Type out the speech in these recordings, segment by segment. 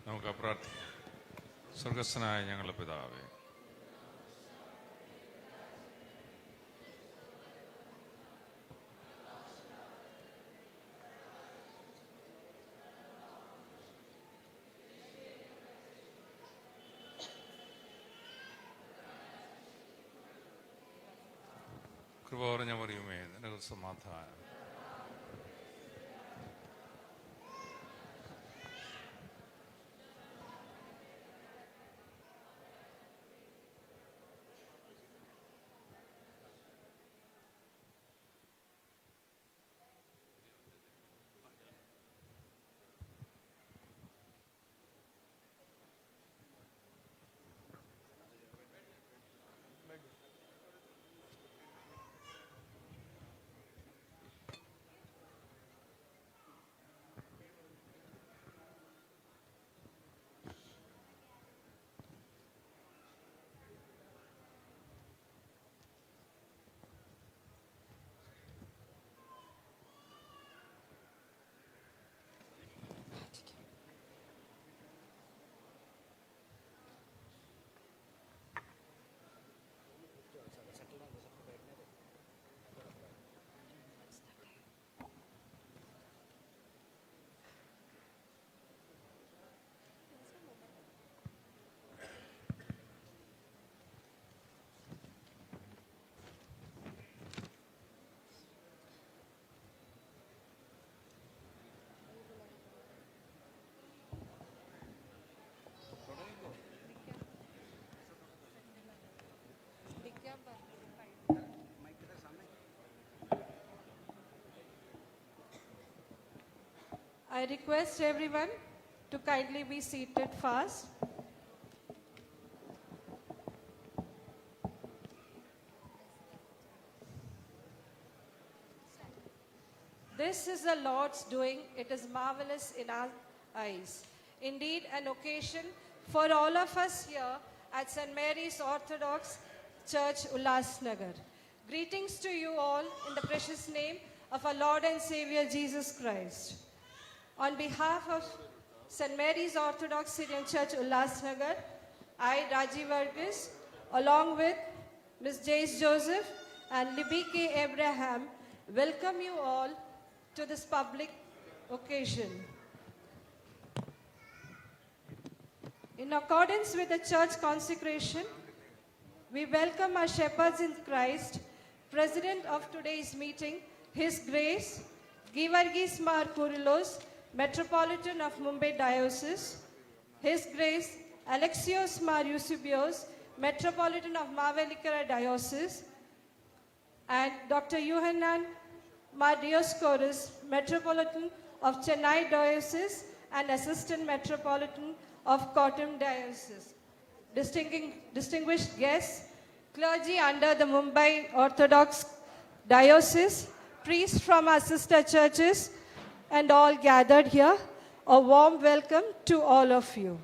നമുക്ക് പ്രാർത്ഥിക്കാം. സ്വർഗസ്ഥനായ ഞങ്ങളുടെ പിതാവേ, കൃപ പറഞ്ഞ മറിയുമേ, നിനക്ക് സമാധാനം. I request everyone to kindly be seated fast. This is the Lord's doing. It is marvelous in our eyes. Indeed, an occasion for all of us here at St. Mary's Orthodox Church, Ulhasnagar. Greetings to you all in the precious name of our Lord and Savior Jesus Christ. On behalf of St. Mary's Orthodox Syrian Church, Ulhasnagar, I, Raji Varghese, along with Ms. Jace Joseph and Libby K. Abraham, welcome you all to this public occasion. In accordance with the church consecration, we welcome our shepherds in Christ, President of today's meeting, His Grace, Givargis Mar Kurilos, Metropolitan of Mumbai Diocese, His Grace, Alexios Mar Eusebios, Metropolitan of Mavelikara Diocese, and Dr. Yohanan Mar Dioscorus, Metropolitan of Chennai Diocese and Assistant Metropolitan of Kottayam Diocese. Distinguished guests, clergy under the Mumbai Orthodox Diocese, priests from our sister churches, and all gathered here, a warm welcome to all of you.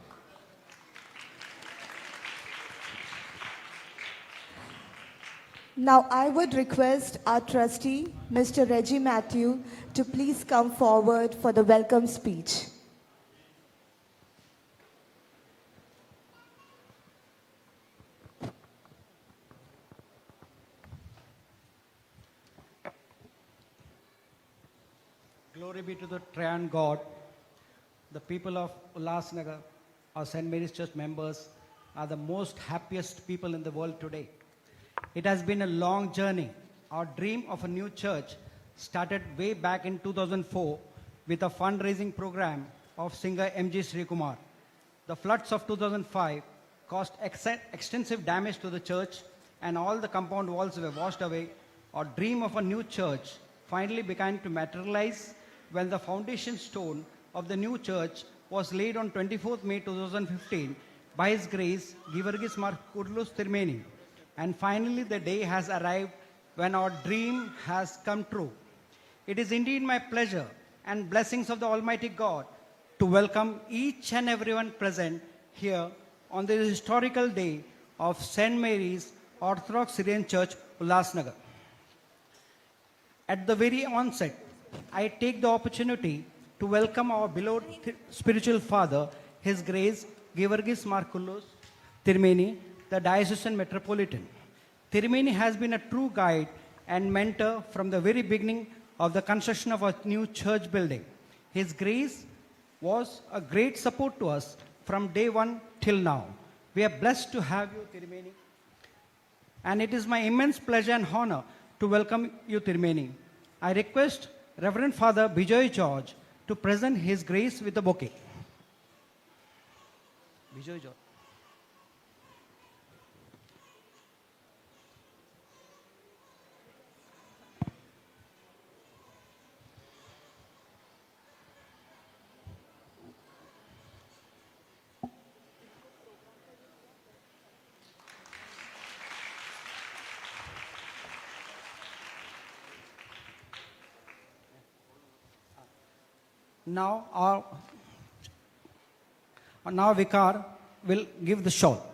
Now I would request our trustee, Mr. Reggie Matthew, to please come forward for the welcome speech. Glory be to the triune God. The people of Ulhasnagar, our St. Mary's Church members, are the most happiest people in the world today. It has been a long journey. Our dream of a new church started way back in 2004 with a fundraising program of singer M.G. Sri Kumar. The floods of 2005 caused extensive damage to the church and all the compound walls were washed away. Our dream of a new church finally began to materialize when the foundation stone of the new church was laid on 24th May 2015 by His Grace, Givargis Mar Kurilos Tirmeni. And finally the day has arrived when our dream has come true. It is indeed my pleasure and blessings of the Almighty God to welcome each and everyone present here on this historical day of St. Mary's Orthodox Syrian Church, Ulhasnagar. At the very onset, I take the opportunity to welcome our beloved spiritual father, His Grace Georgis Markulos Tirumeni, the Diocesan Metropolitan. Tirumeni has been a true guide and mentor from the very beginning of the construction of our new church building. His Grace was a great support to us from day one till now. We are blessed to have you, Tirumeni. And it is my immense pleasure and honor to welcome you, Tirumeni. I request Reverend Father Bijoy George to present His Grace with a bouquet. Bijoy George. Now Vicar will give the shawl.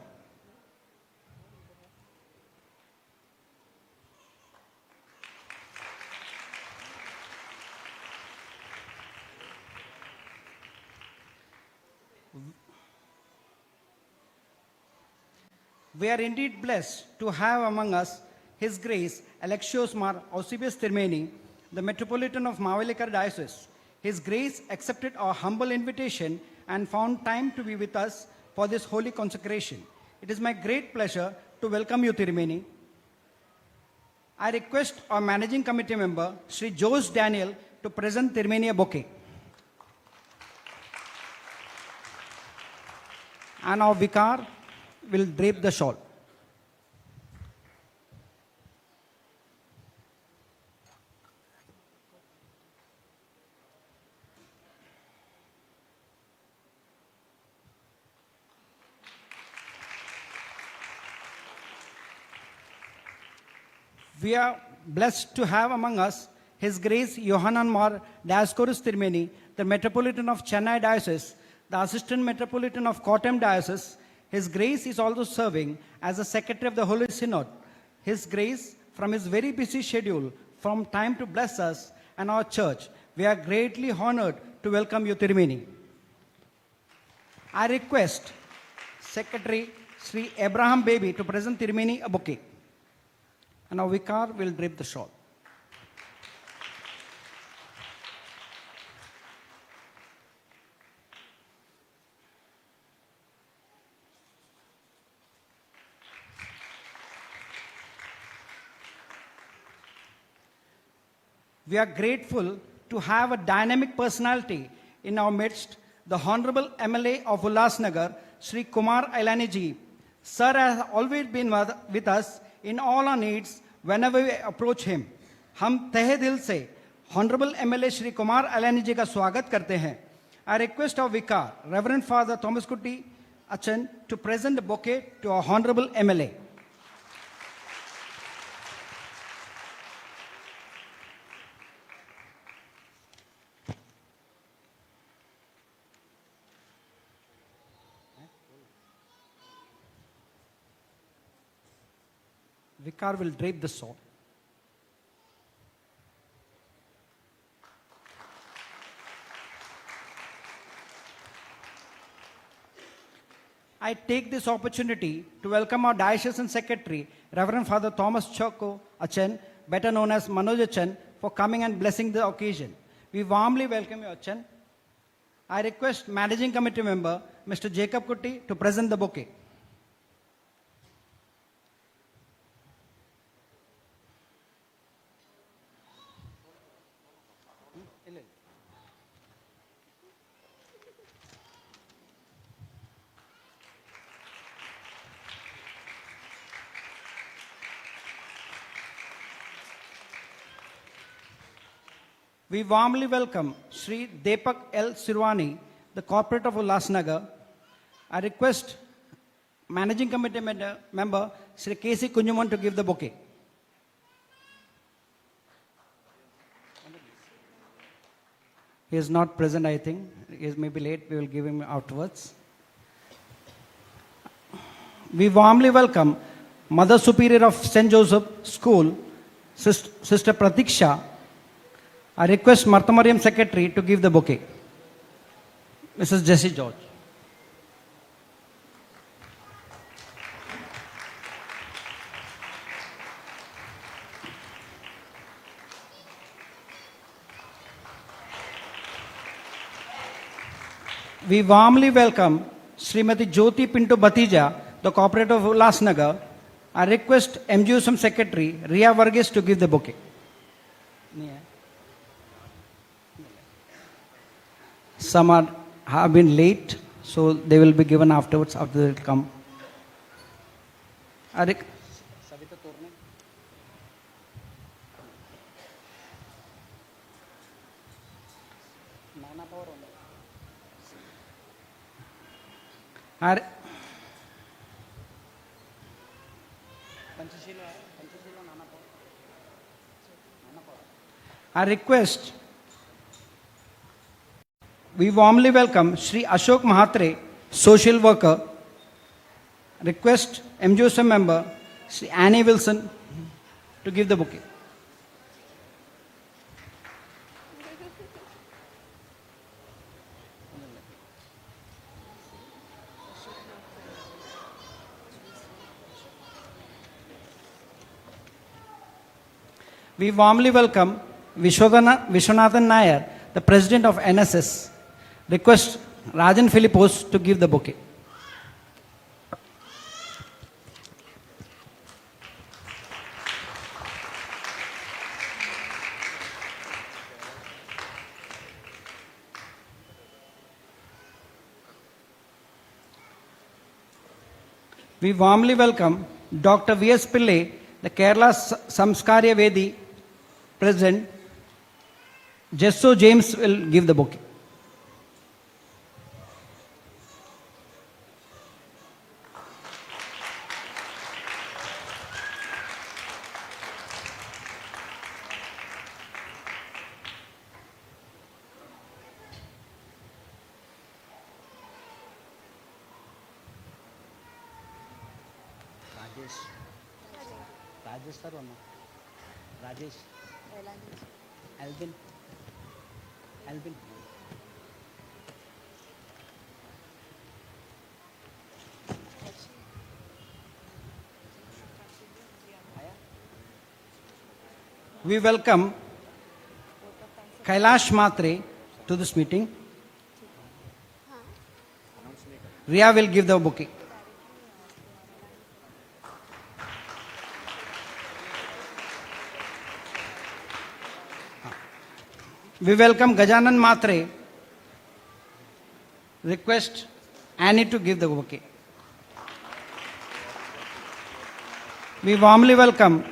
We are indeed blessed to have among us His Grace Alexios Mar Eusebius Tirumeni, the Metropolitan of Mavelikara Diocese. His Grace accepted our humble invitation and found time to be with us for this holy consecration. It is my great pleasure to welcome you, Tirumeni. I request our Managing Committee member, Sri Jose Daniel, to present Tirumeni a bouquet. And our Vicar will drape the shawl. We are blessed to have among us His Grace Yohanan Mar Dioscorus Tirumeni, the Metropolitan of Chennai Diocese, the Assistant Metropolitan of Kottayam Diocese. His Grace is also serving as the Secretary of the Holy Synod. His Grace, from his very busy schedule, found time to bless us and our church. We are greatly honored to welcome you, Tirumeni. I request Secretary Sri Abraham Baby to present Tirumeni a bouquet. And our Vicar will drape the shawl. We are grateful to have a dynamic personality in our midst, the Honorable MLA of Ulhasnagar, Sri Kumar Ailani ji. Sir has always been with us in all our needs whenever we approach him. हम तहे दिल से Honorable MLA Shri Kumar Ailani ji का स्वागत करते हैं. I request our Vicar, Reverend Father Thomas Kutty Achan, to present the bouquet to our Honorable MLA. Vicar will drape the shawl. I take this opportunity to welcome our Diocesan Secretary, Reverend Father Thomas Choko Achan, better known as Manoj Achan, for coming and blessing the occasion. We warmly welcome you, Achan. I request Managing Committee member, Mr. Jacob Kutty, to present the bouquet. We warmly welcome Sri Deepak L. Sirwani, the Corporate of Ulhasnagar. I request Managing Committee member Sri K.C. Kunjuman to give the bouquet. He is not present, I think. He is maybe late. We will give him afterwards. We warmly welcome Mother Superior of St. Joseph School, Sister Pratiksha. I request Martha Mariam Secretary to give the bouquet. Mrs. Jessie George. We warmly welcome Srimati Jyoti Pinto Batija, the Cooperative of Ulhasnagar. I request MGUSM Secretary Ria Varghese to give the bouquet. Some have been late, so they will be given afterwards after they come. I request, we warmly welcome Sri Ashok Mahatre, social worker. Request MGUSM member Sri Annie Wilson to give the bouquet. We warmly welcome Vishwanathan Nair, the president of NSS. Request Rajan Philippos to give the bouquet. We warmly welcome Dr. V.S. Pillai, the Kerala Samskarya Vedi president. Jesso James will give the bouquet. Rajesh sir or no? Rajesh. Alvin. We welcome Kailash Matre to this meeting. Ria will give the bouquet. We welcome Gajanan Matre. Request Annie to give the bouquet. We warmly welcome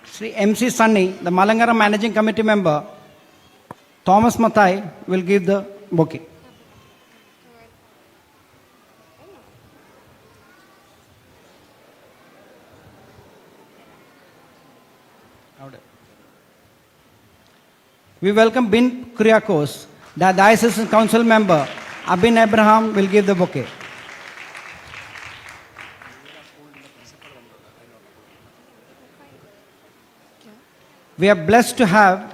Sri MC Sunny, the Malangaram Managing Committee member. Thomas Mathai will give the bouquet. We welcome Bin Kuriakos, the Diocesan Council member. Abin Abraham will give the bouquet. We are blessed to have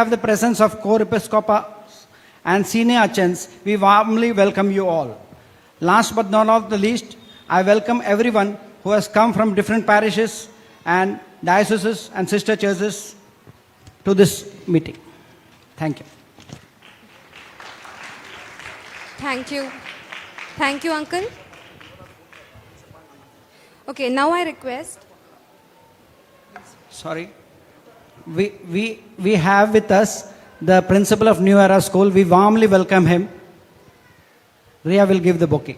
the presence of co-episcopal and senior archons. We warmly welcome you all. Last but not the least, I welcome everyone who has come from different parishes and dioceses and sister churches to this meeting. Thank you. Thank you. Thank you, Uncle. Okay, now I request. Sorry. We have with us the principal of New Era School. We warmly welcome him. Ria will give the bouquet.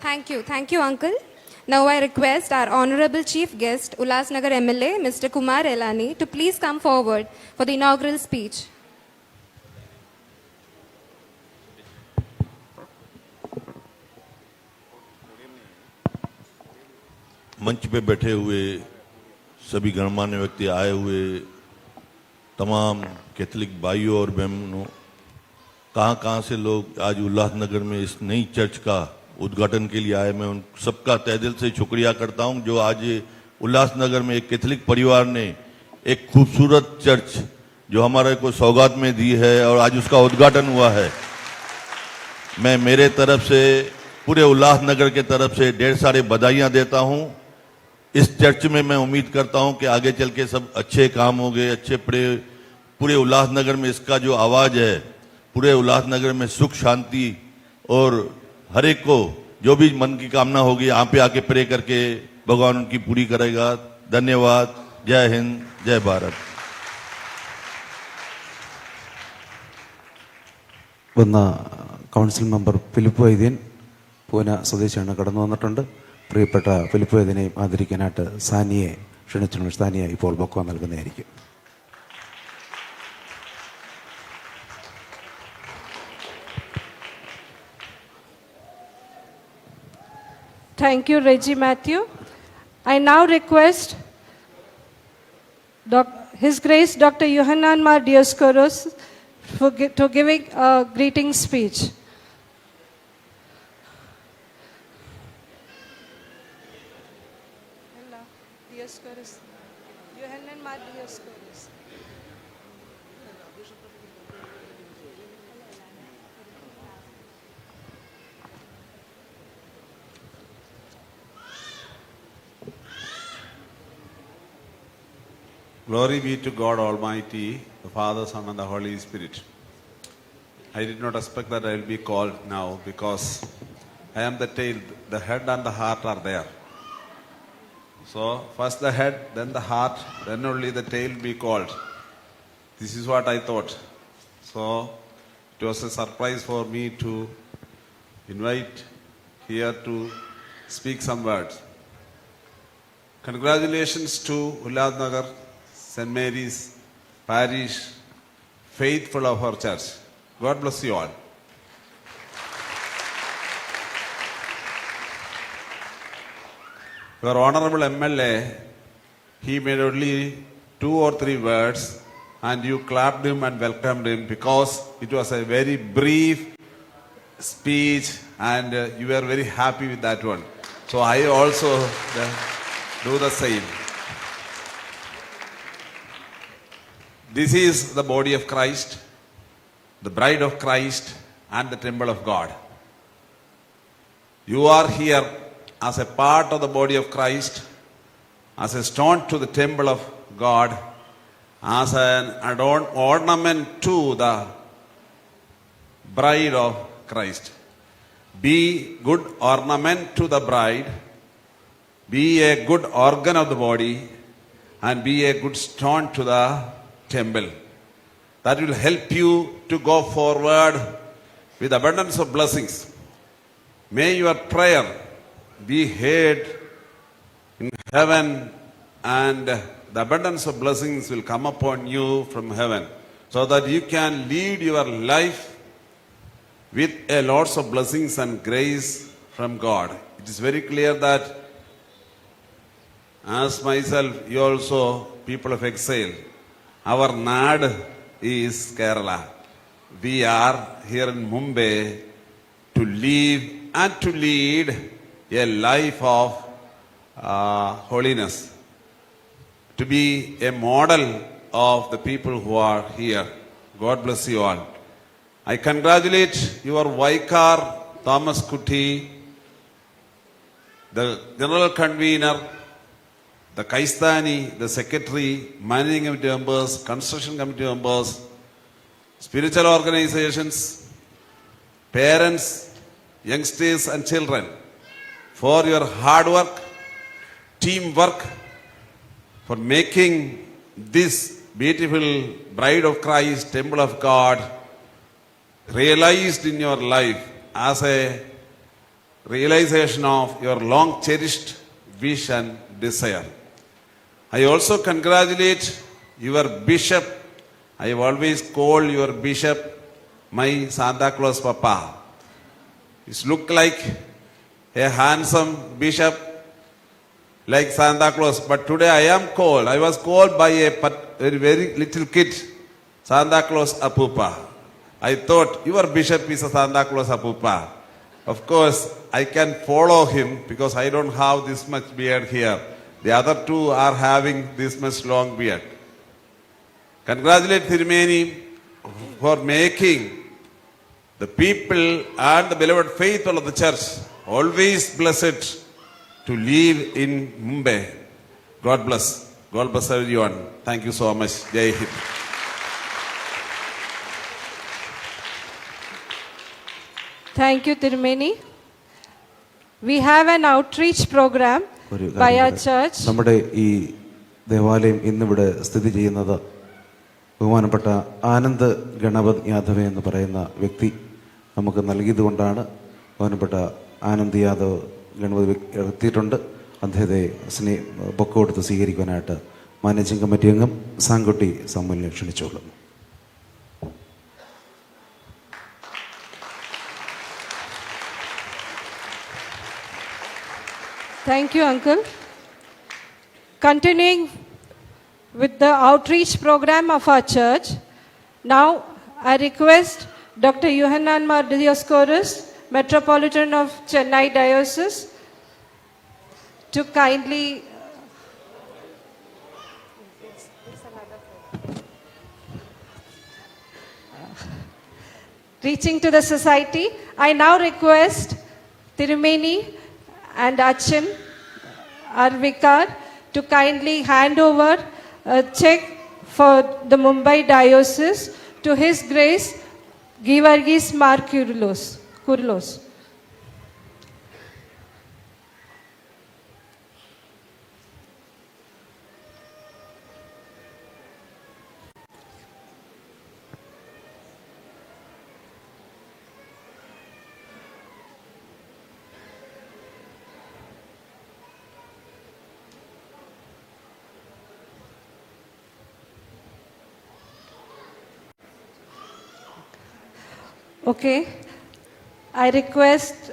Thank you, Uncle. Now I request our Honorable Chief Guest, Ulhasnagar MLA, Mr. Kumar Elani, to please come forward for the inaugural speech. मंच पे बैठे हुए सभी गणमान्य व्यक्ति, आए हुए तमाम कैथोलिक भाइयों और बहनों, कहाँ से लोग आज उल्लासनगर में इस नई चर्च का उद्घाटन के लिए आए, मैं उन सबका तहे दिल से शुक्रिया करता हूं जो आज उल्लासनगर में एक कैथोलिक परिवार ने एक खूबसूरत चर्च जो हमारे को सौगात में दी है और आज उसका उद्घाटन हुआ है। मैं मेरे तरफ से पूरे उल्लासनगर के तरफ से ढेर सारे बधाइयाँ देता हूँ। इस चर्च में मैं उम्मीद करता हूँ कि आगे चल के सब अच्छे काम होंगे, अच्छे पूरे उल्लासनगर में इसका जो आवाज़ है, पूरे उल्लासनगर में सुख शांति और हर एक को जो भी मन की कामना होगी यहाँ पे आके प्रे करके भगवान उनकी पूरी करेगा। धन्यवाद। जय हिंद, जय भारत। വന്ന കൗൺസിൽ മെമ്പർ ഫിലിപ്പ് വൈദ്യൻ പൂന സ്വദേശിയാണ് കടന്നു വന്നിട്ടുണ്ട്. പ്രിയപ്പെട്ട ഫിലിപ്പ് വൈദ്യനെയും ആദരിക്കാനായിട്ട് സാനിയെ ക്ഷണിച്ചു. സാനിയെ ഇപ്പോൾ ബൊക്ക നൽകുന്നതായിരിക്കും. Thank you, Reggie Matthew. I now request His Grace Dr. Yohanan Mar Dioscoros to giving a greeting speech. Dioscoros. Yohanan Mar Dioscoros. Glory be to God Almighty, the Father, Son, and the Holy Spirit. I did not expect that I will be called now because I am the tail. The head and the heart are there. So, first the head, then the heart, then only the tail be called. This is what I thought. So, it was a surprise for me to invite here to speak some words. Congratulations to Ulhasnagar St. Mary's Parish, faithful of our church. God bless you all. Your Honorable MLA, he made only 2 or 3 words and you clapped him and welcomed him because it was a very brief speech and you were very happy with that one. So I also do the same. This is the body of Christ, the bride of Christ, and the temple of God. You are here as a part of the body of Christ, as a stone to the temple of God, as an ornament to the bride of Christ. Be good ornament to the bride, be a good organ of the body, and be a good stone to the temple. That will help you to go forward with abundance of blessings. May your prayer be heard in heaven and the abundance of blessings will come upon you from heaven so that you can lead your life with a lots of blessings and grace from God. It is very clear that as myself, you also people of exile. Our NAD is Kerala. We are here in Mumbai to live and to lead a life of holiness, to be a model of the people who are here. God bless you all. I congratulate your Vicar Thomas Kuti, the General Convener, the Kaistani, the Secretary, Managing Committee members, Construction Committee members, spiritual organizations, parents, youngsters and children for your hard work, teamwork, for making this beautiful bride of Christ, temple of God, realized in your life as a realization of your long cherished wish and desire. I also congratulate your bishop. I have always called your bishop my Santa Claus Papa. He looks like a handsome bishop like Santa Claus. But today I am called. I was called by a very little kid, Santa Claus Apupa. I thought your bishop is a Santa Claus Apupa. Of course, I can follow him because I don't have this much beard here. The other two are having this much long beard. congratulate Thirumeni for making the people and the beloved faith of the church always blessed to live in Mumbai. God bless. God bless everyone. Thank you so much. Jai Hind. Thank you, Tirumeni. We have an outreach program ഒരു by കാര്യം our കൂടെ. church. നമ്മുടെ ഈ ദേവാലയം ഇന്നിവിടെ സ്ഥിതി ചെയ്യുന്നത് ബഹുമാനപ്പെട്ട ആനന്ദ് ഗണപത് യാദവ് എന്ന് പറയുന്ന വ്യക്തി നമുക്ക് നൽകിയതുകൊണ്ടാണ്. ബഹുമാനപ്പെട്ട ആനന്ദ് യാദവ് ഗണപതി എത്തിയിട്ടുണ്ട്. അദ്ദേഹത്തെ ബൊക്ക കൊടുത്ത് സ്വീകരിക്കാനായിട്ട് മാനേജിംഗ് കമ്മിറ്റി അംഗം Sankutty സാമുലിനെ ക്ഷണിച്ചുകൊള്ളുന്നു. Thank you, Uncle. Continuing with the outreach program of our church, now I request Dr. Yohanan Mar Dioscorus, Metropolitan of Chennai Diocese, to kindly reaching to the society. I now request Tirumeni and Achin, our vicar, to kindly hand over a check for the Mumbai Diocese to His Grace Givargis Mar Kurlos. Okay, I request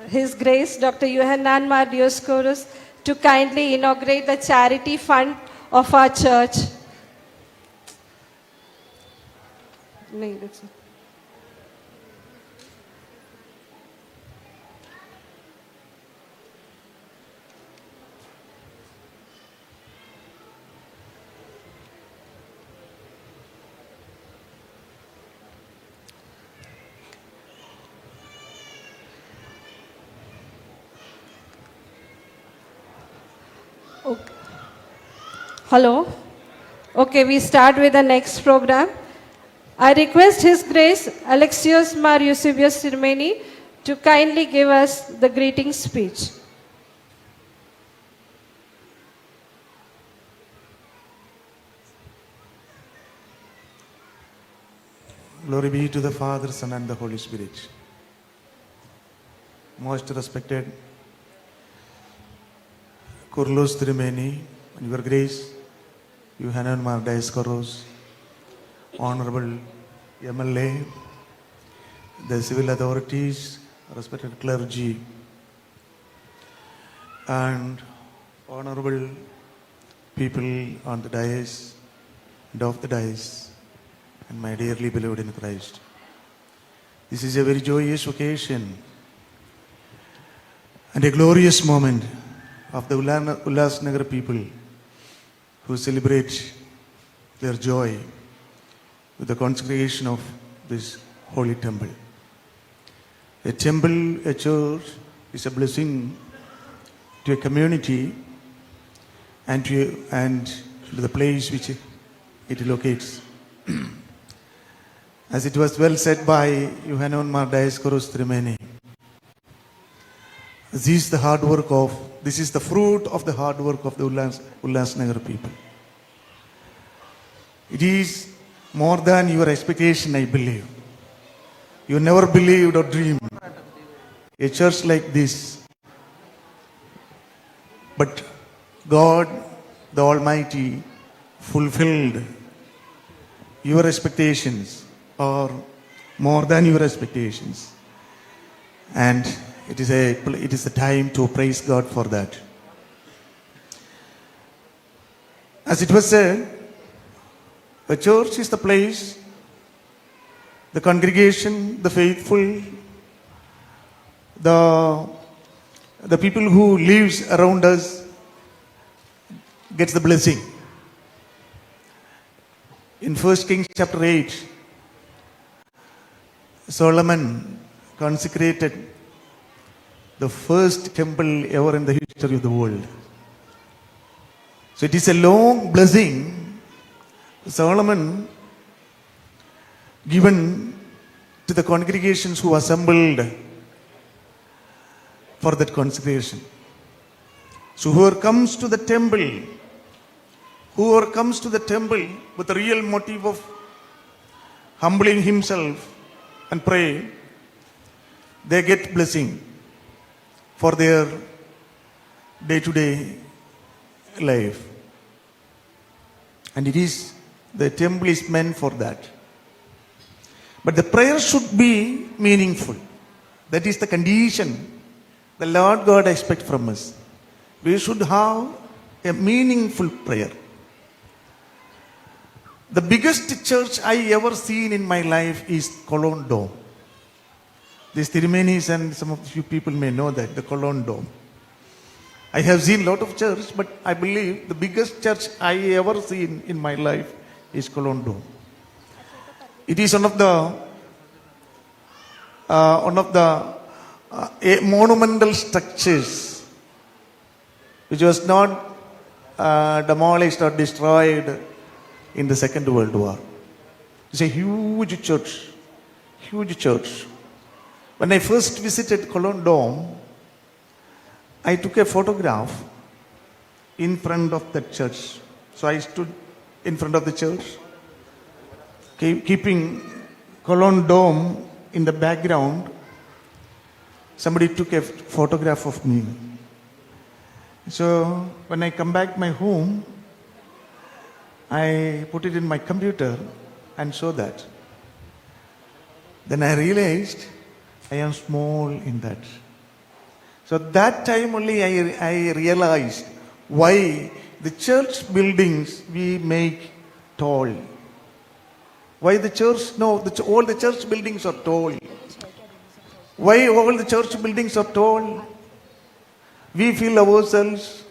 His Grace Dr. Yohanan Mar Dioscorus to kindly inaugurate the charity fund of our church. No, that's not. Okay. Hello. Okay, we start with the next program. I request His Grace Alexios Mar Eusebius Tirumeni to kindly give us the greeting speech. Glory be to the Father, Son, and the Holy Spirit. Most respected Kurlos Tirumeni, and Your Grace, Yohanan Mar Dioscorus, Honorable MLA, the civil authorities, respected clergy, and honorable people on the dais and off the dais, and my dearly beloved in Christ. This is a very joyous occasion and a glorious moment of the Ulhasnagar people who celebrate their joy with the consecration of this holy temple. A temple, a church, is a blessing to a community and to the place which it locates. As it was well said by Yohanan Mar Dioscorus Tirumeni, this is the fruit of the hard work of the Ulhasnagar people. It is more than your expectation, I believe. You never believed or dreamed a church like this. But God, the Almighty, fulfilled your expectations, or more than your expectations. And it is the time to praise God for that. As it was said, the church is the place, the congregation, the faithful, the people who lives around us gets the blessing. In 1 Kings chapter 8, Solomon consecrated the first temple ever in the history of the world. So it is a long blessing Solomon given to the congregations who assembled for that consecration. So whoever comes to the temple with the real motive of humbling himself and pray, they get blessing for their day-to-day life. And the temple is meant for that. But the prayer should be meaningful. That is the condition the Lord God expects from us. We should have a meaningful prayer. The biggest church I ever seen in my life is Cologne Dome. These Tirumenis and some of you people may know that, the Cologne Dome. I have seen a lot of church, but I believe the biggest church I ever seen in my life is Cologne Dome. It is one of the monumental structures which was not demolished or destroyed in the Second World War. It's a huge church. When I first visited Cologne Dome, I took a photograph in front of the church. So I stood in front of the church, keeping Cologne Dome in the background. Somebody took a photograph of me. So when I come back my home, I put it in my computer and saw that. Then I realized I am small in that. So that time only I realized why the church buildings we make tall. Why the church, all the church buildings are tall. Why all the church buildings are tall? We feel ourselves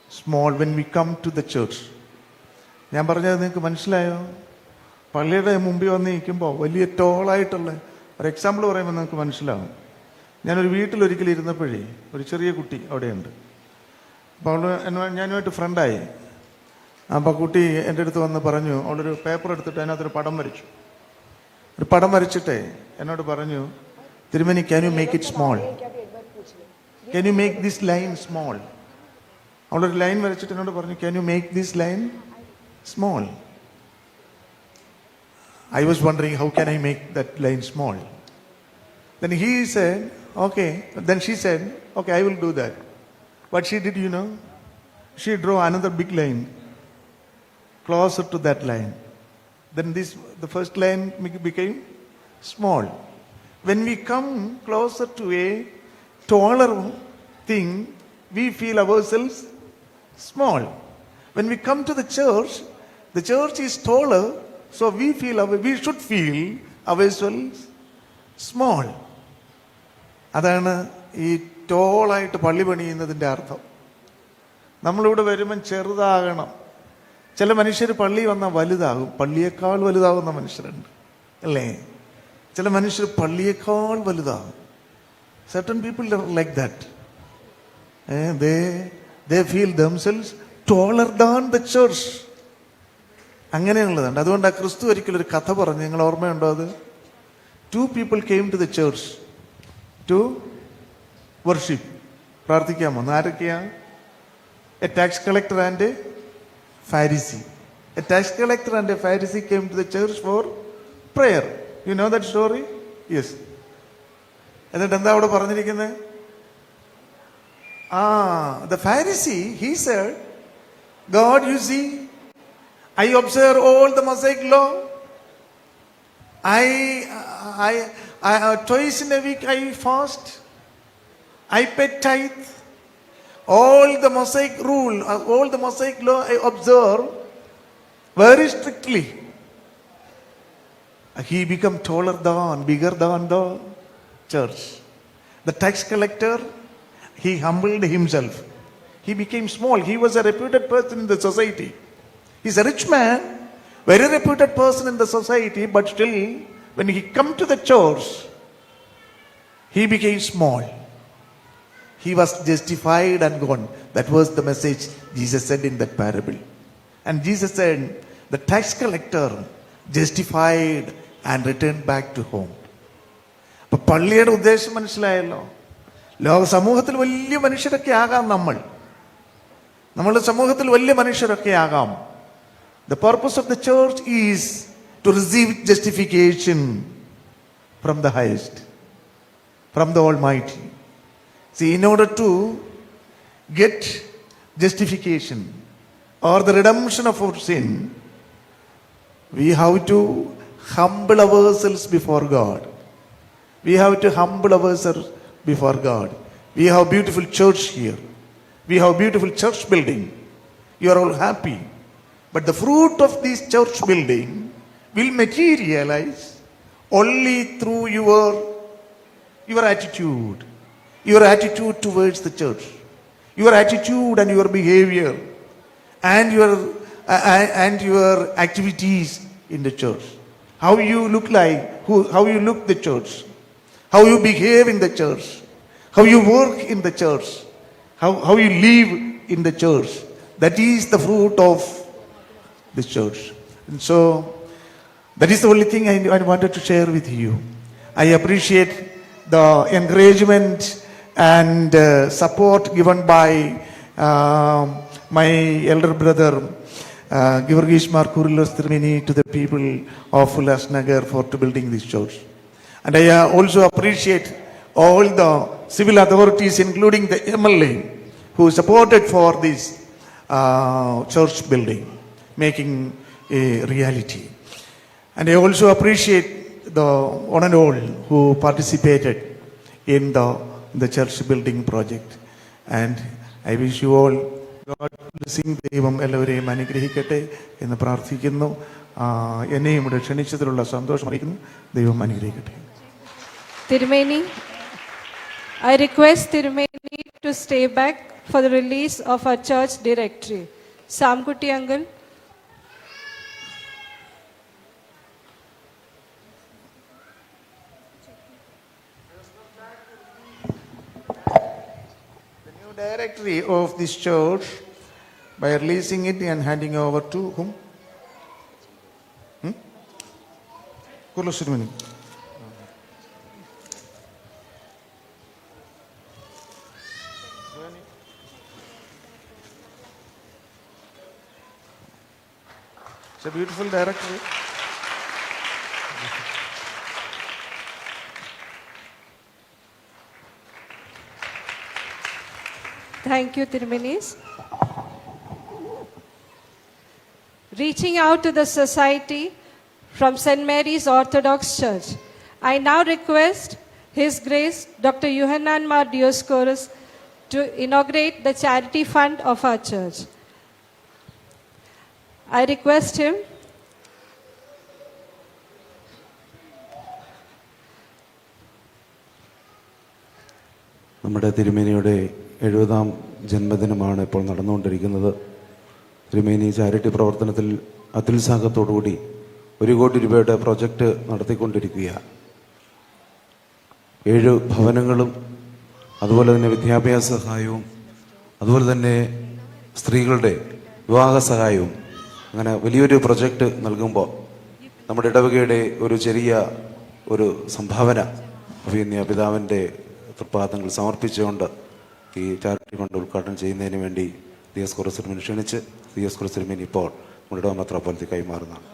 small when we come to the church. ഞാൻ പറഞ്ഞത് നിങ്ങൾക്ക് മനസ്സിലായോ? പള്ളിയുടെ മുമ്പിൽ വന്ന് നിൽക്കുമ്പോൾ വലിയ ടോളായിട്ടുള്ള ഒരു എക്സാമ്പിൾ പറയുമ്പോൾ നിങ്ങൾക്ക് മനസ്സിലാവും. ഞാനൊരു വീട്ടിലൊരിക്കലും ഇരുന്നപ്പോഴേ ഒരു ചെറിയ കുട്ടി അവിടെയുണ്ട്. അപ്പോൾ ഞാനുമായിട്ട് ഫ്രണ്ടായി. അപ്പോൾ കുട്ടി എൻ്റെ അടുത്ത് വന്ന് പറഞ്ഞു, അവളൊരു പേപ്പർ എടുത്തിട്ട് അതിനകത്തൊരു പടം വരച്ചു. ഒരു പടം വരച്ചിട്ടേ എന്നോട് പറഞ്ഞു, തിരുമേനി, can you make it small? Can you make this line small? അവളൊരു ലൈൻ വരച്ചിട്ട് എന്നോട് പറഞ്ഞു, can you make this line small? I was wondering, how can I make that line small? Then he said, okay. Then she said, okay, I will do that. What she did, she drew another big line closer to that line. Then the first line became small. When we come closer to a taller thing, we feel ourselves small. When we come to the church is taller, so we should feel ourselves small. അതാണ് ഈ ടോളായിട്ട് പള്ളി പണിയുന്നതിൻ്റെ അർത്ഥം. നമ്മളിവിടെ വരുമ്പം ചെറുതാകണം. ചില മനുഷ്യർ പള്ളി വന്നാൽ വലുതാകും, പള്ളിയേക്കാൾ വലുതാകുന്ന മനുഷ്യരുണ്ട് അല്ലേ? ചില മനുഷ്യർ പള്ളിയേക്കാൾ വലുതാകും. Certain people are like that. They feel themselves taller than the church. അങ്ങനെയുള്ളതുണ്ട്. അതുകൊണ്ട് ക്രിസ്തു ഒരിക്കലും ഒരു കഥ പറഞ്ഞു, നിങ്ങൾ ഓർമ്മയുണ്ടോ അത്? 2 people came to the church to worship. പ്രാർത്ഥിക്കാൻ വന്നു. ആരൊക്കെയാ? A tax collector and a Pharisee. A tax collector and a Pharisee came to the church for prayer. You know that story? Yes. എന്നിട്ട് എന്താ അവിടെ പറഞ്ഞിരിക്കുന്നത്? The Pharisee, he said, God, you see, I observe all the Mosaic law. I twice in a week I fast. I pay tithe. All the Mosaic rule, all the Mosaic law I observe very strictly. He became bigger than the church. The tax collector, he humbled himself. He became small. He was a reputed person in the society. He's a rich man, very reputed person in the society, but still, when he come to the church, he became small. He was justified and gone. That was the message Jesus said in that parable. And Jesus said, the tax collector justified and returned back to home. അപ്പൊ പള്ളിയുടെ ഉദ്ദേശം മനസ്സിലായല്ലോ. ലോക സമൂഹത്തിൽ വലിയ മനുഷ്യരൊക്കെ ആകാം നമ്മളുടെ സമൂഹത്തിൽ വലിയ മനുഷ്യരൊക്കെ ആകാം. The purpose of the church is to receive justification from the highest, from the Almighty. See, in order to get justification or the redemption of our sin, we have to humble ourselves before God. We have to humble ourselves before God. We have beautiful church here. We have beautiful church building. You are all happy. But the fruit of this church building will materialize only through your attitude. Your attitude towards the church. Your attitude and your behavior and your activities in the church. How you look how you look the church. How you behave in the church. How you work in the church. How you live in the church. That is the fruit of the church. And so, that is the only thing I wanted to share with you. I appreciate the encouragement and support given by my elder brother, Georgis Markurilos Tirmini, to the people of Ulasnagar for building this church. And I also appreciate all the civil authorities, including the MLA, who supported for this church building, making a reality. And I also appreciate the one and all who participated in the church building project. And I wish you all God blessing. ദൈവം എല്ലാവരെയും അനുഗ്രഹിക്കട്ടെ എന്ന് പ്രാർത്ഥിക്കുന്നു. എന്നെയും ഇവിടെ ക്ഷണിച്ചതിലുള്ള സന്തോഷം അറിയിക്കുന്നു. ദൈവം അനുഗ്രഹിക്കട്ടെ. Tirumeni, I request Tirumeni to stay back for the release of our church directory. Samkuti Uncle. The new directory of this church, by releasing it and handing over to whom? Kurlos Tirumeni. It's a beautiful directory. Thank you, Tirumenis. Reaching out to the society from St. Mary's Orthodox Church, I now request His Grace Dr. Yohanan Mar Dioscorus to inaugurate the charity fund of our church. I request him. നമ്മുടെ തിരുമേനിയുടെ 70ാം ജന്മദിനമാണ് ഇപ്പോൾ നടന്നുകൊണ്ടിരിക്കുന്നത്. തിരുമേനി charity പ്രവർത്തനത്തിൽ അത്യുത്സാഹത്തോടുകൂടി 1 കോടി രൂപയുടെ project നടത്തിക്കൊണ്ടിരിക്കുകയാണ്. 7 ഭവനങ്ങളും അതുപോലെ തന്നെ വിദ്യാഭ്യാസ സഹായവും അതുപോലെ തന്നെ സ്ത്രീകളുടെ വിവാഹ സഹായവും അങ്ങനെ വലിയൊരു പ്രൊജക്റ്റ് നൽകുമ്പോൾ നമ്മുടെ ഇടവകയുടെ ഒരു ചെറിയ സംഭാവന അഭിനന്ദ പിതാവിൻ്റെ തൃപ്പാദങ്ങൾ സമർപ്പിച്ചുകൊണ്ട് ഈ ചാരിറ്റി ഫണ്ട് ഉദ്ഘാടനം ചെയ്യുന്നതിന് വേണ്ടി ദിയോസ്കോറസ് തിരുമേനി ക്ഷണിച്ച് ദിയോസ്കോറസ് തിരുമേനി ഇപ്പോൾ നമ്മുടെ ഇടവക മെത്രാപ്പൊലീത്ത കൈമാറുന്നതാണ്.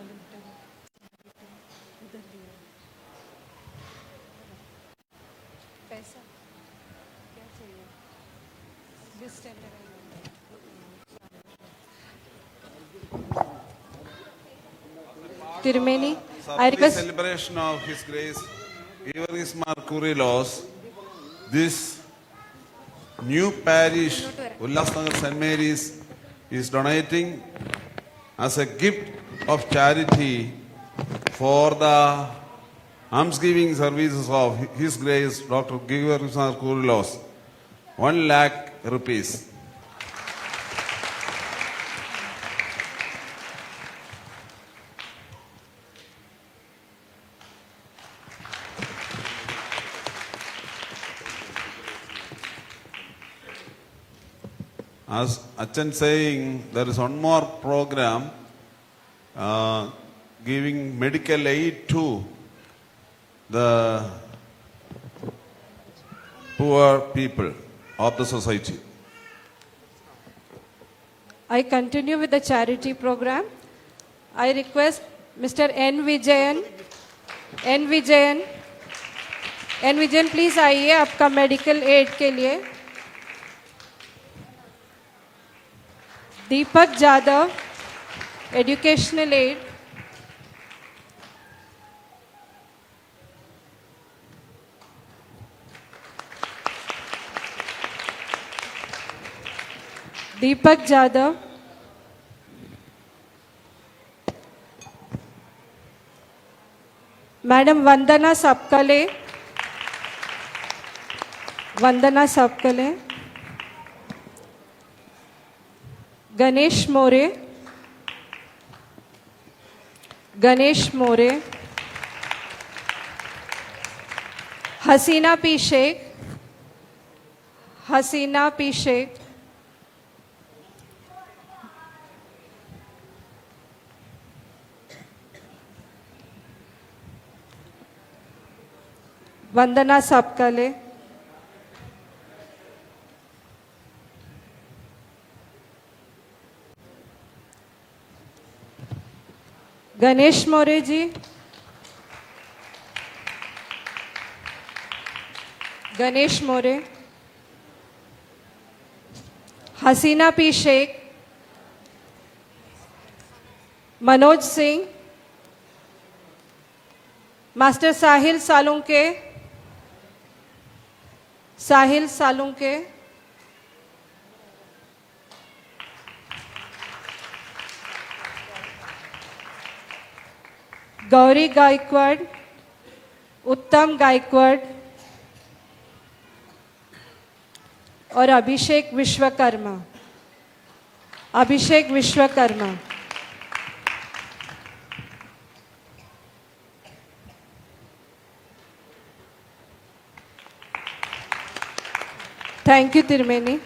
Tirumeni, I The request. celebration of His Grace Georgis Markurilos, this new parish, Ullasnagar St. Mary's, is donating as a gift of charity for the almsgiving services of His Grace Dr. Georgis Markurilos, 1 lakh rupees. as Achan saying, there is one more program giving medical aid to the poor people of the society. I continue with the charity program. I request Mr. N. Vijayan. N. Vijayan, please आइए आपका medical aid के लिए. Deepak Jadhav, educational aid. Deepak Jadhav. Madam Vandana Sabkale. Vandana Sabkale. Ganesh More. Ganesh More. Haseena P Shaikh. Haseena P Shaikh. Vandana Sabkale. Ganesh More ji. Ganesh More. Haseena P Shaikh. Manoj Singh. Master Sahil Salunke. Sahil Salunke. Gauri Gaikwad. Uttam Gaikwad और Abhishek Vishwakarma. Abhishek Vishwakarma. Thank you Tirmeni.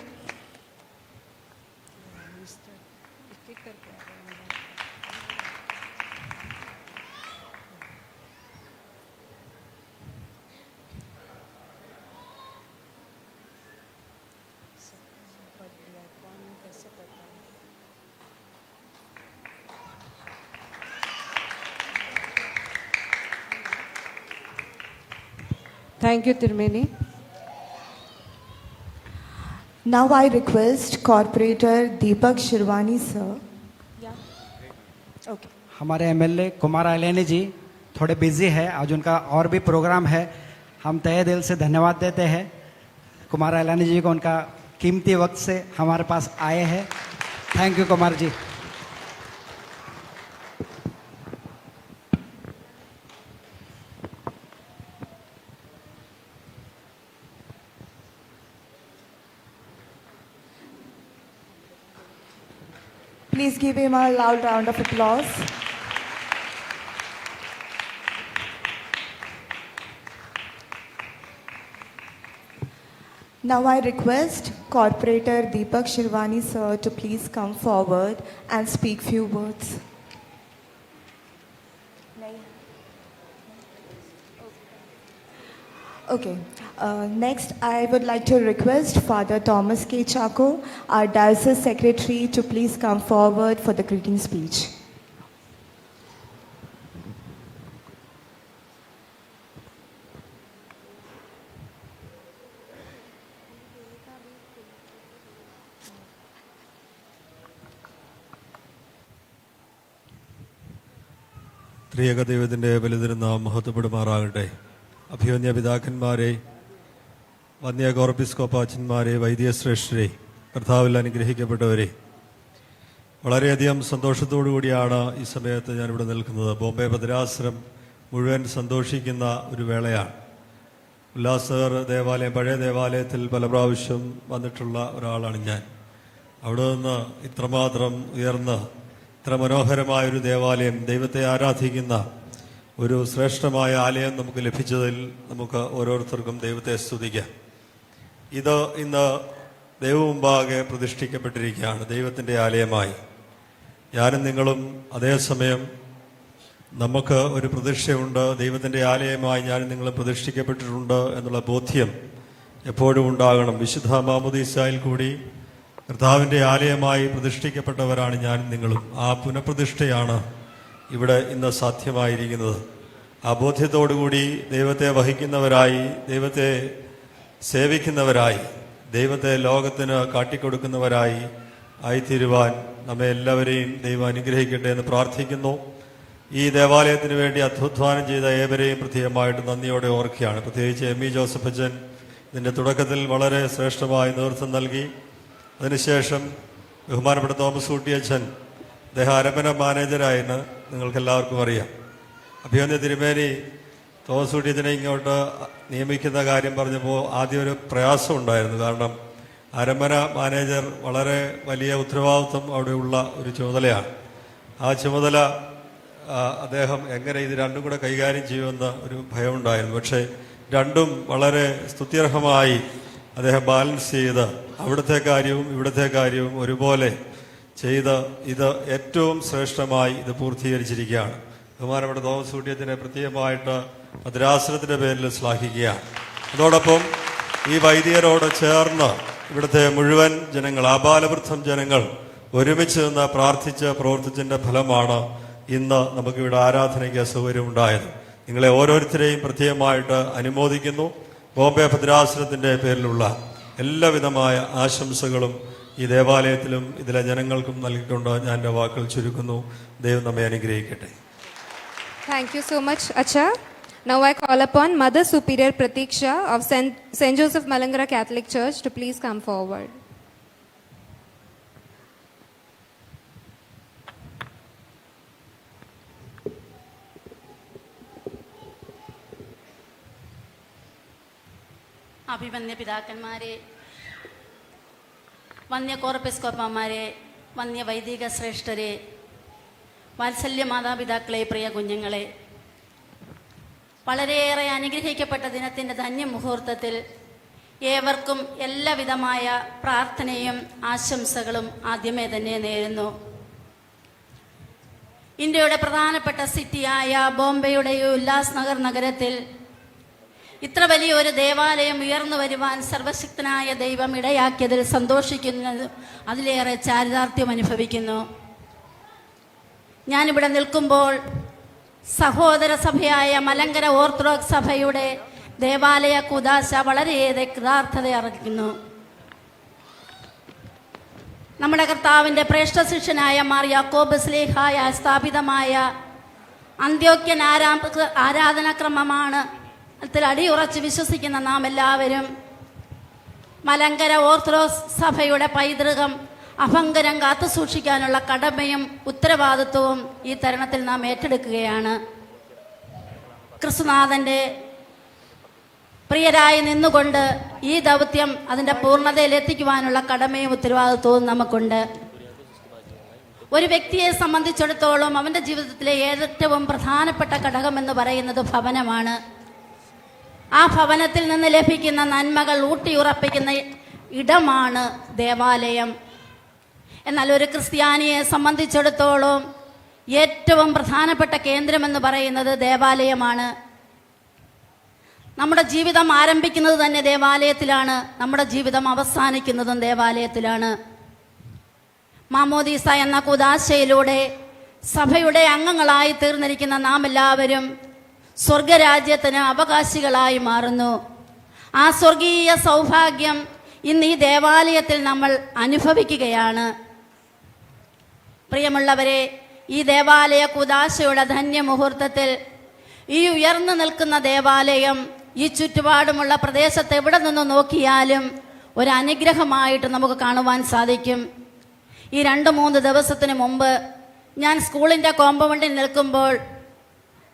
Thank you Tirmeni. Now I request Corporator Deepak Shirwani sir. Okay. हमारे MLA Kumar Elani जी थोड़े busy है, आज उनका और भी प्रोग्राम है. हम तहे दिल से धन्यवाद देते हैं कुमार एलानी जी को, उनका कीमती वक्त से हमारे पास आए हैं. Thank you Kumar ji. Please give him a loud round of applause. Now I request Corporator Deepak Shirwani sir to please come forward and speak few words. Okay. Next, I would like to request Father Thomas K. Chako, our Diocese Secretary, to please come forward for the greeting speech. ത്രിയേക ദൈവത്തിൻ്റെ ബലിതിരുനാമം മഹത്വപ്പെടുമാറാകട്ടെ. അഭിവന്യ പിതാക്കന്മാരെ, വന്യ കോർപ്പിസ്കോപ്പാച്ചന്മാരെ, വൈദ്യശ്രേഷ്ഠരെ, കർത്താവിൽ അനുഗ്രഹിക്കപ്പെട്ടവരെ, വളരെയധികം സന്തോഷത്തോടു കൂടിയാണ് ഈ സമയത്ത് ഞാനിവിടെ നിൽക്കുന്നത്. ബോംബെ ഭദ്രാസനം മുഴുവൻ സന്തോഷിക്കുന്ന ഒരു വേളയാണ്. ഉല്ലാസനഗർ ദേവാലയം, പഴയ ദേവാലയത്തിൽ പല പ്രാവശ്യം വന്നിട്ടുള്ള ഒരാളാണ് ഞാൻ. അവിടെ നിന്ന് ഇത്രമാത്രം ഉയർന്ന് ഇത്ര മനോഹരമായൊരു ദേവാലയം, ദൈവത്തെ ആരാധിക്കുന്ന ഒരു ശ്രേഷ്ഠമായ ആലയം നമുക്ക് ലഭിച്ചതിൽ നമുക്ക് ഓരോരുത്തർക്കും ദൈവത്തെ സ്തുതിക്കാം. ഇത് ഇന്ന് ദൈവമുമ്പാകെ പ്രതിഷ്ഠിക്കപ്പെട്ടിരിക്കുകയാണ്, ദൈവത്തിൻ്റെ ആലയമായി. ഞാനും നിങ്ങളും അതേസമയം നമുക്ക് ഒരു പ്രതിഷ്ഠയുണ്ട്, ദൈവത്തിൻ്റെ ആലയമായി ഞാനും നിങ്ങളും പ്രതിഷ്ഠിക്കപ്പെട്ടിട്ടുണ്ട് എന്നുള്ള ബോധ്യം എപ്പോഴും ഉണ്ടാകണം. വിശുദ്ധ മാമോദീസായിൽ കൂടി കർത്താവിൻ്റെ ആലയമായി പ്രതിഷ്ഠിക്കപ്പെട്ടവരാണ് ഞാനും നിങ്ങളും. ആ പുനഃപ്രതിഷ്ഠയാണ് ഇവിടെ ഇന്ന് സാധ്യമായിരിക്കുന്നത്. ആ ബോധ്യത്തോടുകൂടി ദൈവത്തെ വഹിക്കുന്നവരായി, ദൈവത്തെ സേവിക്കുന്നവരായി, ദൈവത്തെ ലോകത്തിന് കാട്ടിക്കൊടുക്കുന്നവരായി ആയിത്തീരുവാൻ നമ്മെ എല്ലാവരെയും ദൈവം അനുഗ്രഹിക്കട്ടെ എന്ന് പ്രാർത്ഥിക്കുന്നു. ഈ ദേവാലയത്തിന് വേണ്ടി അധ്വാനം ചെയ്ത ഏവരെയും പ്രത്യേകമായിട്ട് നന്ദിയോടെ ഓർക്കുകയാണ്. പ്രത്യേകിച്ച് എം.ഇ. ജോസഫ് അച്ഛൻ ഇതിൻ്റെ തുടക്കത്തിൽ വളരെ ശ്രേഷ്ഠമായി നേതൃത്വം നൽകി. അതിനുശേഷം ബഹുമാനപ്പെട്ട തോമസ് കുട്ടി അച്ഛൻ, അദ്ദേഹം അരമന മാനേജരായെന്ന് നിങ്ങൾക്കെല്ലാവർക്കും അറിയാം. അഭിമന്യ തിരുമേനി തോമസ് കുട്ടി അച്ഛനെ ഇങ്ങോട്ട് നിയമിക്കുന്ന കാര്യം പറഞ്ഞപ്പോൾ ആദ്യം ഒരു പ്രയാസം ഉണ്ടായിരുന്നു. കാരണം അരമന മാനേജർ വളരെ വലിയ ഉത്തരവാദിത്വം അവിടെയുള്ള ഒരു ചുമതലയാണ്. ആ ചുമതല അദ്ദേഹം എങ്ങനെ ഇത് രണ്ടും കൂടെ കൈകാര്യം ചെയ്യുമെന്ന ഒരു ഭയമുണ്ടായിരുന്നു. പക്ഷേ രണ്ടും വളരെ സ്തുത്യർഹമായി അദ്ദേഹം ബാലൻസ് ചെയ്ത് അവിടുത്തെ കാര്യവും ഇവിടുത്തെ കാര്യവും ഒരുപോലെ ചെയ്ത് ഇത് ഏറ്റവും ശ്രേഷ്ഠമായി ഇത് പൂർത്തീകരിച്ചിരിക്കുകയാണ്. ബഹുമാനപ്പെട്ട തോമസ് കുട്ടിയത്തിനെ പ്രത്യേകമായിട്ട് ഭദ്രാസനത്തിൻ്റെ പേരിൽ ശ്ലാഘിക്കുകയാണ്. അതോടൊപ്പം ഈ വൈദികരോട് ചേർന്ന് ഇവിടുത്തെ മുഴുവൻ ജനങ്ങൾ, ആബാലവൃദ്ധം ജനങ്ങൾ ഒരുമിച്ച് നിന്ന് പ്രാർത്ഥിച്ച് പ്രവർത്തിച്ചതിൻ്റെ ഫലമാണ് ഇന്ന് നമുക്കിവിടെ ആരാധനയ്ക്ക് സൗകര്യമുണ്ടായത്. നിങ്ങളെ ഓരോരുത്തരെയും പ്രത്യേകമായിട്ട് അനുമോദിക്കുന്നു. ബോംബെ ഭദ്രാസനത്തിൻ്റെ പേരിലുള്ള എല്ലാവിധമായ ആശംസകളും ഈ ദേവാലയത്തിലും ഇതിലെ ജനങ്ങൾക്കും നൽകിക്കൊണ്ട് ഞാൻ എൻ്റെ വാക്കുകൾ ചുരുക്കുന്നു. ദൈവം നമ്മെ അനുഗ്രഹിക്കട്ടെ. Thank you so much, Acha. Now I call upon Mother Superior Pratiksha of St. Joseph Malangara Catholic Church to please come forward. അഭിമന്യ പിതാക്കന്മാരെ, വന്യ കോർപ്പിസ്കോപ്പന്മാരെ, വന്യ വൈദിക ശ്രേഷ്ഠരെ, വാത്സല്യ മാതാപിതാക്കളെ, പ്രിയ കുഞ്ഞുങ്ങളെ, വളരെയേറെ അനുഗ്രഹിക്കപ്പെട്ട ദിനത്തിൻ്റെ ധന്യമുഹൂർത്തത്തിൽ ഏവർക്കും എല്ലാവിധമായ പ്രാർത്ഥനയും ആശംസകളും ആദ്യമേ തന്നെ നേരുന്നു. ഇന്ത്യയുടെ പ്രധാനപ്പെട്ട സിറ്റിയായ ബോംബെയുടെ ഉല്ലാസ് നഗർ നഗരത്തിൽ ഇത്ര വലിയൊരു ദേവാലയം ഉയർന്നു വരുവാൻ സർവശക്തനായ ദൈവം ഇടയാക്കിയതിൽ സന്തോഷിക്കുന്നു. അതിലേറെ ചാരിതാർത്ഥ്യം അനുഭവിക്കുന്നു. ഞാനിവിടെ നിൽക്കുമ്പോൾ സഹോദര സഭയായ മലങ്കര ഓർത്തഡോക്സ് സഭയുടെ ദേവാലയ കൂദാശ വളരെയേറെ കൃതാർത്ഥത അർഹിക്കുന്നു. നമ്മുടെ കർത്താവിൻ്റെ ശ്രേഷ്ഠ ശിഷ്യനായ മാർ യാക്കോബ് ശ്ലീഹായ സ്ഥാപിതമായ അന്ത്യോക്യൻ ആരാധനാക്രമമാണ് അതിൽ അടിയുറച്ച് വിശ്വസിക്കുന്ന നാം എല്ലാവരും മലങ്കര ഓർത്തഡോക്സ് സഭയുടെ പൈതൃകം അഭംഗരം കാത്തു സൂക്ഷിക്കാനുള്ള കടമയും ഉത്തരവാദിത്വവും ഈ തരുണത്തിൽ നാം ഏറ്റെടുക്കുകയാണ്. ക്രിസ്തുനാഥൻ്റെ പ്രിയരായി നിന്നുകൊണ്ട് ഈ ദൗത്യം അതിൻ്റെ പൂർണ്ണതയിലെത്തിക്കുവാനുള്ള കടമയും ഉത്തരവാദിത്വവും നമുക്കുണ്ട്. ഒരു വ്യക്തിയെ സംബന്ധിച്ചിടത്തോളം അവൻ്റെ ജീവിതത്തിലെ ഏറ്റവും പ്രധാനപ്പെട്ട ഘടകമെന്ന് പറയുന്നത് ഭവനമാണ്. ആ ഭവനത്തിൽ നിന്ന് ലഭിക്കുന്ന നന്മകൾ ഊട്ടിയുറപ്പിക്കുന്ന ഇടമാണ് ദേവാലയം. എന്നാൽ ഒരു ക്രിസ്ത്യാനിയെ സംബന്ധിച്ചിടത്തോളം ഏറ്റവും പ്രധാനപ്പെട്ട കേന്ദ്രമെന്ന് പറയുന്നത് ദേവാലയമാണ്. നമ്മുടെ ജീവിതം ആരംഭിക്കുന്നത് തന്നെ ദേവാലയത്തിലാണ്, നമ്മുടെ ജീവിതം അവസാനിക്കുന്നതും ദേവാലയത്തിലാണ്. മാമോദീസ എന്ന കൂദാശയിലൂടെ സഭയുടെ അംഗങ്ങളായി തീർന്നിരിക്കുന്ന നാം എല്ലാവരും സ്വർഗരാജ്യത്തിന് അവകാശികളായി മാറുന്നു. ആ സ്വർഗീയ സൗഭാഗ്യം ഇന്ന് ഈ ദേവാലയത്തിൽ നമ്മൾ അനുഭവിക്കുകയാണ്. പ്രിയമുള്ളവരെ, ഈ ദേവാലയ കൂദാശയുടെ ധന്യമുഹൂർത്തത്തിൽ ഈ ഉയർന്നു നിൽക്കുന്ന ദേവാലയം ഈ ചുറ്റുപാടുമുള്ള പ്രദേശത്ത് എവിടെ നിന്ന് നോക്കിയാലും ഒരു അനുഗ്രഹമായിട്ട് നമുക്ക് കാണുവാൻ സാധിക്കും. ഈ 2-3 ദിവസത്തിന് മുമ്പ് ഞാൻ സ്കൂളിൻ്റെ കോമ്പൗണ്ടിൽ നിൽക്കുമ്പോൾ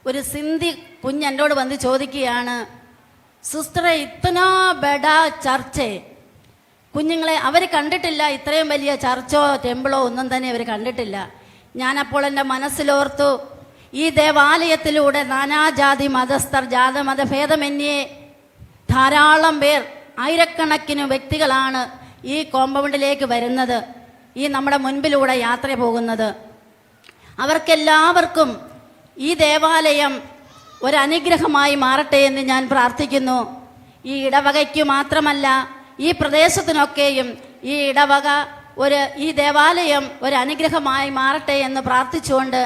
ഒരു സിന്ധി കുഞ്ഞ് എന്നോട് വന്ന് ചോദിക്കുകയാണ്, സിസ്റ്ററെ ഇത്തനാ ബഡ ചർച്ചേ. കുഞ്ഞുങ്ങളെ അവർ കണ്ടിട്ടില്ല, ഇത്രയും വലിയ ചർച്ചോ ടെമ്പിളോ ഒന്നും തന്നെ അവർ കണ്ടിട്ടില്ല. ഞാനപ്പോൾ എൻ്റെ മനസ്സിലോർത്തു, ഈ ദേവാലയത്തിലൂടെ നാനാജാതി മതസ്ഥർ, ജാതമതഭേദമന്യേ ധാരാളം പേർ, ആയിരക്കണക്കിന് വ്യക്തികളാണ് ഈ കോമ്പൗണ്ടിലേക്ക് വരുന്നത്, ഈ നമ്മുടെ മുൻപിലൂടെ യാത്ര പോകുന്നത്, അവർക്കെല്ലാവർക്കും ഈ ദേവാലയം ഒരനുഗ്രഹമായി മാറട്ടെ എന്ന് ഞാൻ പ്രാർത്ഥിക്കുന്നു. ഈ ഇടവകയ്ക്ക് മാത്രമല്ല, ഈ പ്രദേശത്തിനൊക്കെയും ഈ ഇടവക ഈ ദേവാലയം ഒരു അനുഗ്രഹമായി മാറട്ടെ എന്ന് പ്രാർത്ഥിച്ചുകൊണ്ട്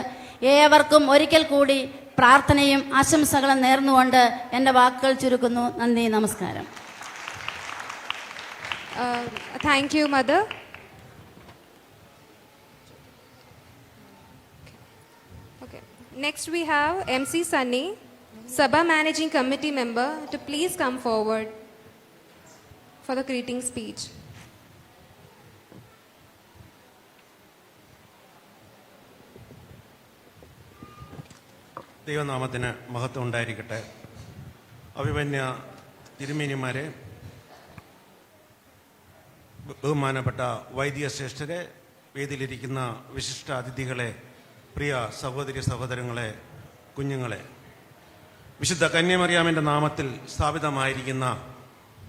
ഏവർക്കും ഒരിക്കൽ കൂടി പ്രാർത്ഥനയും ആശംസകളും നേർന്നുകൊണ്ട് എൻ്റെ വാക്കുകൾ ചുരുക്കുന്നു. നന്ദി, നമസ്കാരം. Thank you, Mother. Okay. Next we have MC Sunny, Sabha Managing Committee member, to please come forward for the greeting speech. ദൈവനാമത്തിന് മഹത്വം ഉണ്ടായിരിക്കട്ടെ. അഭിമന്യ തിരുമേനിമാരെ, ബഹുമാനപ്പെട്ട വൈദിക ശ്രേഷ്ഠരെ, വേദിയിലിരിക്കുന്ന വിശിഷ്ട അതിഥികളെ, പ്രിയ സഹോദരി സഹോദരങ്ങളെ, കുഞ്ഞുങ്ങളെ, വിശുദ്ധ കന്യമറിയാമിൻ്റെ നാമത്തിൽ സ്ഥാപിതമായിരിക്കുന്ന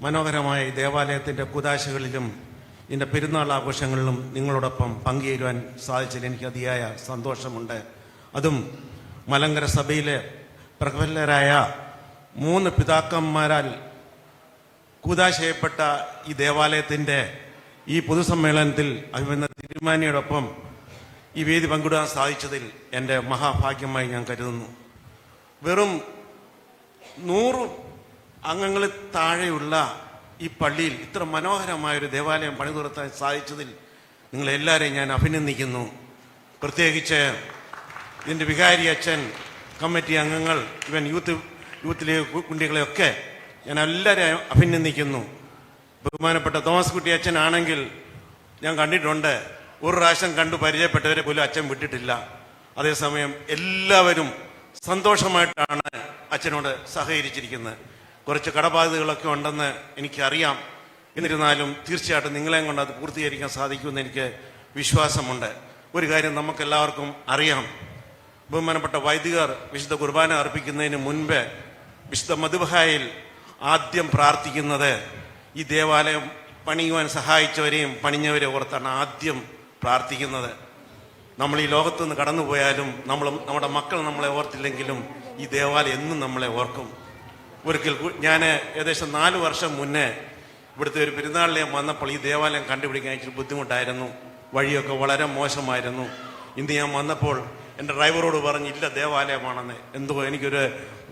മനോഹരമായ ഈ ദേവാലയത്തിൻ്റെ കുദാശകളിലും ഇതിൻ്റെ പെരുന്നാൾ ആഘോഷങ്ങളിലും നിങ്ങളോടൊപ്പം പങ്കുചേരുവാൻ സാധിച്ചതിൽ എനിക്ക് അതിയായ സന്തോഷമുണ്ട്. അതും മലങ്കര സഭയിലെ പ്രബലരായ 3 പിതാക്കന്മാരാൽ കൂദാശയപ്പെട്ട ഈ ദേവാലയത്തിൻ്റെ ഈ പൊതുസമ്മേളനത്തിൽ അഭിമന്യ തിരുമേനിയോടൊപ്പം ഈ വേദി പങ്കിടാൻ സാധിച്ചതിൽ എൻ്റെ മഹാഭാഗ്യമായി ഞാൻ കരുതുന്നു. വെറും 100 അംഗങ്ങളിൽ താഴെയുള്ള ഈ പള്ളിയിൽ ഇത്ര മനോഹരമായൊരു ദേവാലയം പണിതുയർത്താൻ സാധിച്ചതിൽ നിങ്ങളെല്ലാവരെയും ഞാൻ അഭിനന്ദിക്കുന്നു. പ്രത്യേകിച്ച് ഇതിൻ്റെ വികാരി അച്ഛൻ, കമ്മിറ്റി അംഗങ്ങൾ, ഇവൻ യൂത്തിലെ കുട്ടികളെയൊക്കെ ഞാൻ എല്ലാവരെയും അഭിനന്ദിക്കുന്നു. ബഹുമാനപ്പെട്ട തോമസ് കുട്ടി അച്ഛനാണെങ്കിൽ ഞാൻ കണ്ടിട്ടുണ്ട്, ഒരു പ്രാവശ്യം കണ്ടു പരിചയപ്പെട്ടവരെ പോലും അച്ഛൻ വിട്ടിട്ടില്ല. അതേസമയം എല്ലാവരും സന്തോഷമായിട്ടാണ് അച്ഛനോട് സഹകരിച്ചിരിക്കുന്നത്. കുറച്ച് കടബാധ്യതകളൊക്കെ ഉണ്ടെന്ന് എനിക്കറിയാം. എന്നിരുന്നാലും തീർച്ചയായിട്ടും നിങ്ങളെയും കൊണ്ട് അത് പൂർത്തീകരിക്കാൻ സാധിക്കുമെന്ന് എനിക്ക് വിശ്വാസമുണ്ട്. ഒരു കാര്യം നമുക്കെല്ലാവർക്കും അറിയാം, ബഹുമാനപ്പെട്ട വൈദികർ വിശുദ്ധ കുർബാന അർപ്പിക്കുന്നതിന് മുൻപ് വിശുദ്ധ മദ്ബഹായിൽ ആദ്യം പ്രാർത്ഥിക്കുന്നത് ഈ ദേവാലയം പണിയുവാൻ സഹായിച്ചവരെയും പണിഞ്ഞവരെ ഓർത്താണ് ആദ്യം പ്രാർത്ഥിക്കുന്നത്. നമ്മൾ ഈ ലോകത്തു നിന്ന് കടന്നുപോയാലും നമ്മുടെ മക്കൾ നമ്മളെ ഓർത്തില്ലെങ്കിലും ഈ ദേവാലയം എന്നും നമ്മളെ ഓർക്കും. ഒരിക്കൽ ഞാൻ ഏകദേശം 4 വർഷം മുന്നേ ഇവിടുത്തെ ഒരു പെരുന്നാളിലെ വന്നപ്പോൾ ഈ ദേവാലയം കണ്ടുപിടിക്കാൻ ഇച്ചിരി ബുദ്ധിമുട്ടായിരുന്നു. വഴിയൊക്കെ വളരെ മോശമായിരുന്നു. ഇന്ന് ഞാൻ വന്നപ്പോൾ എൻ്റെ ഡ്രൈവറോട് പറഞ്ഞു, ഇല്ല ദേവാലയമാണെന്ന്. എന്തോ എനിക്കൊരു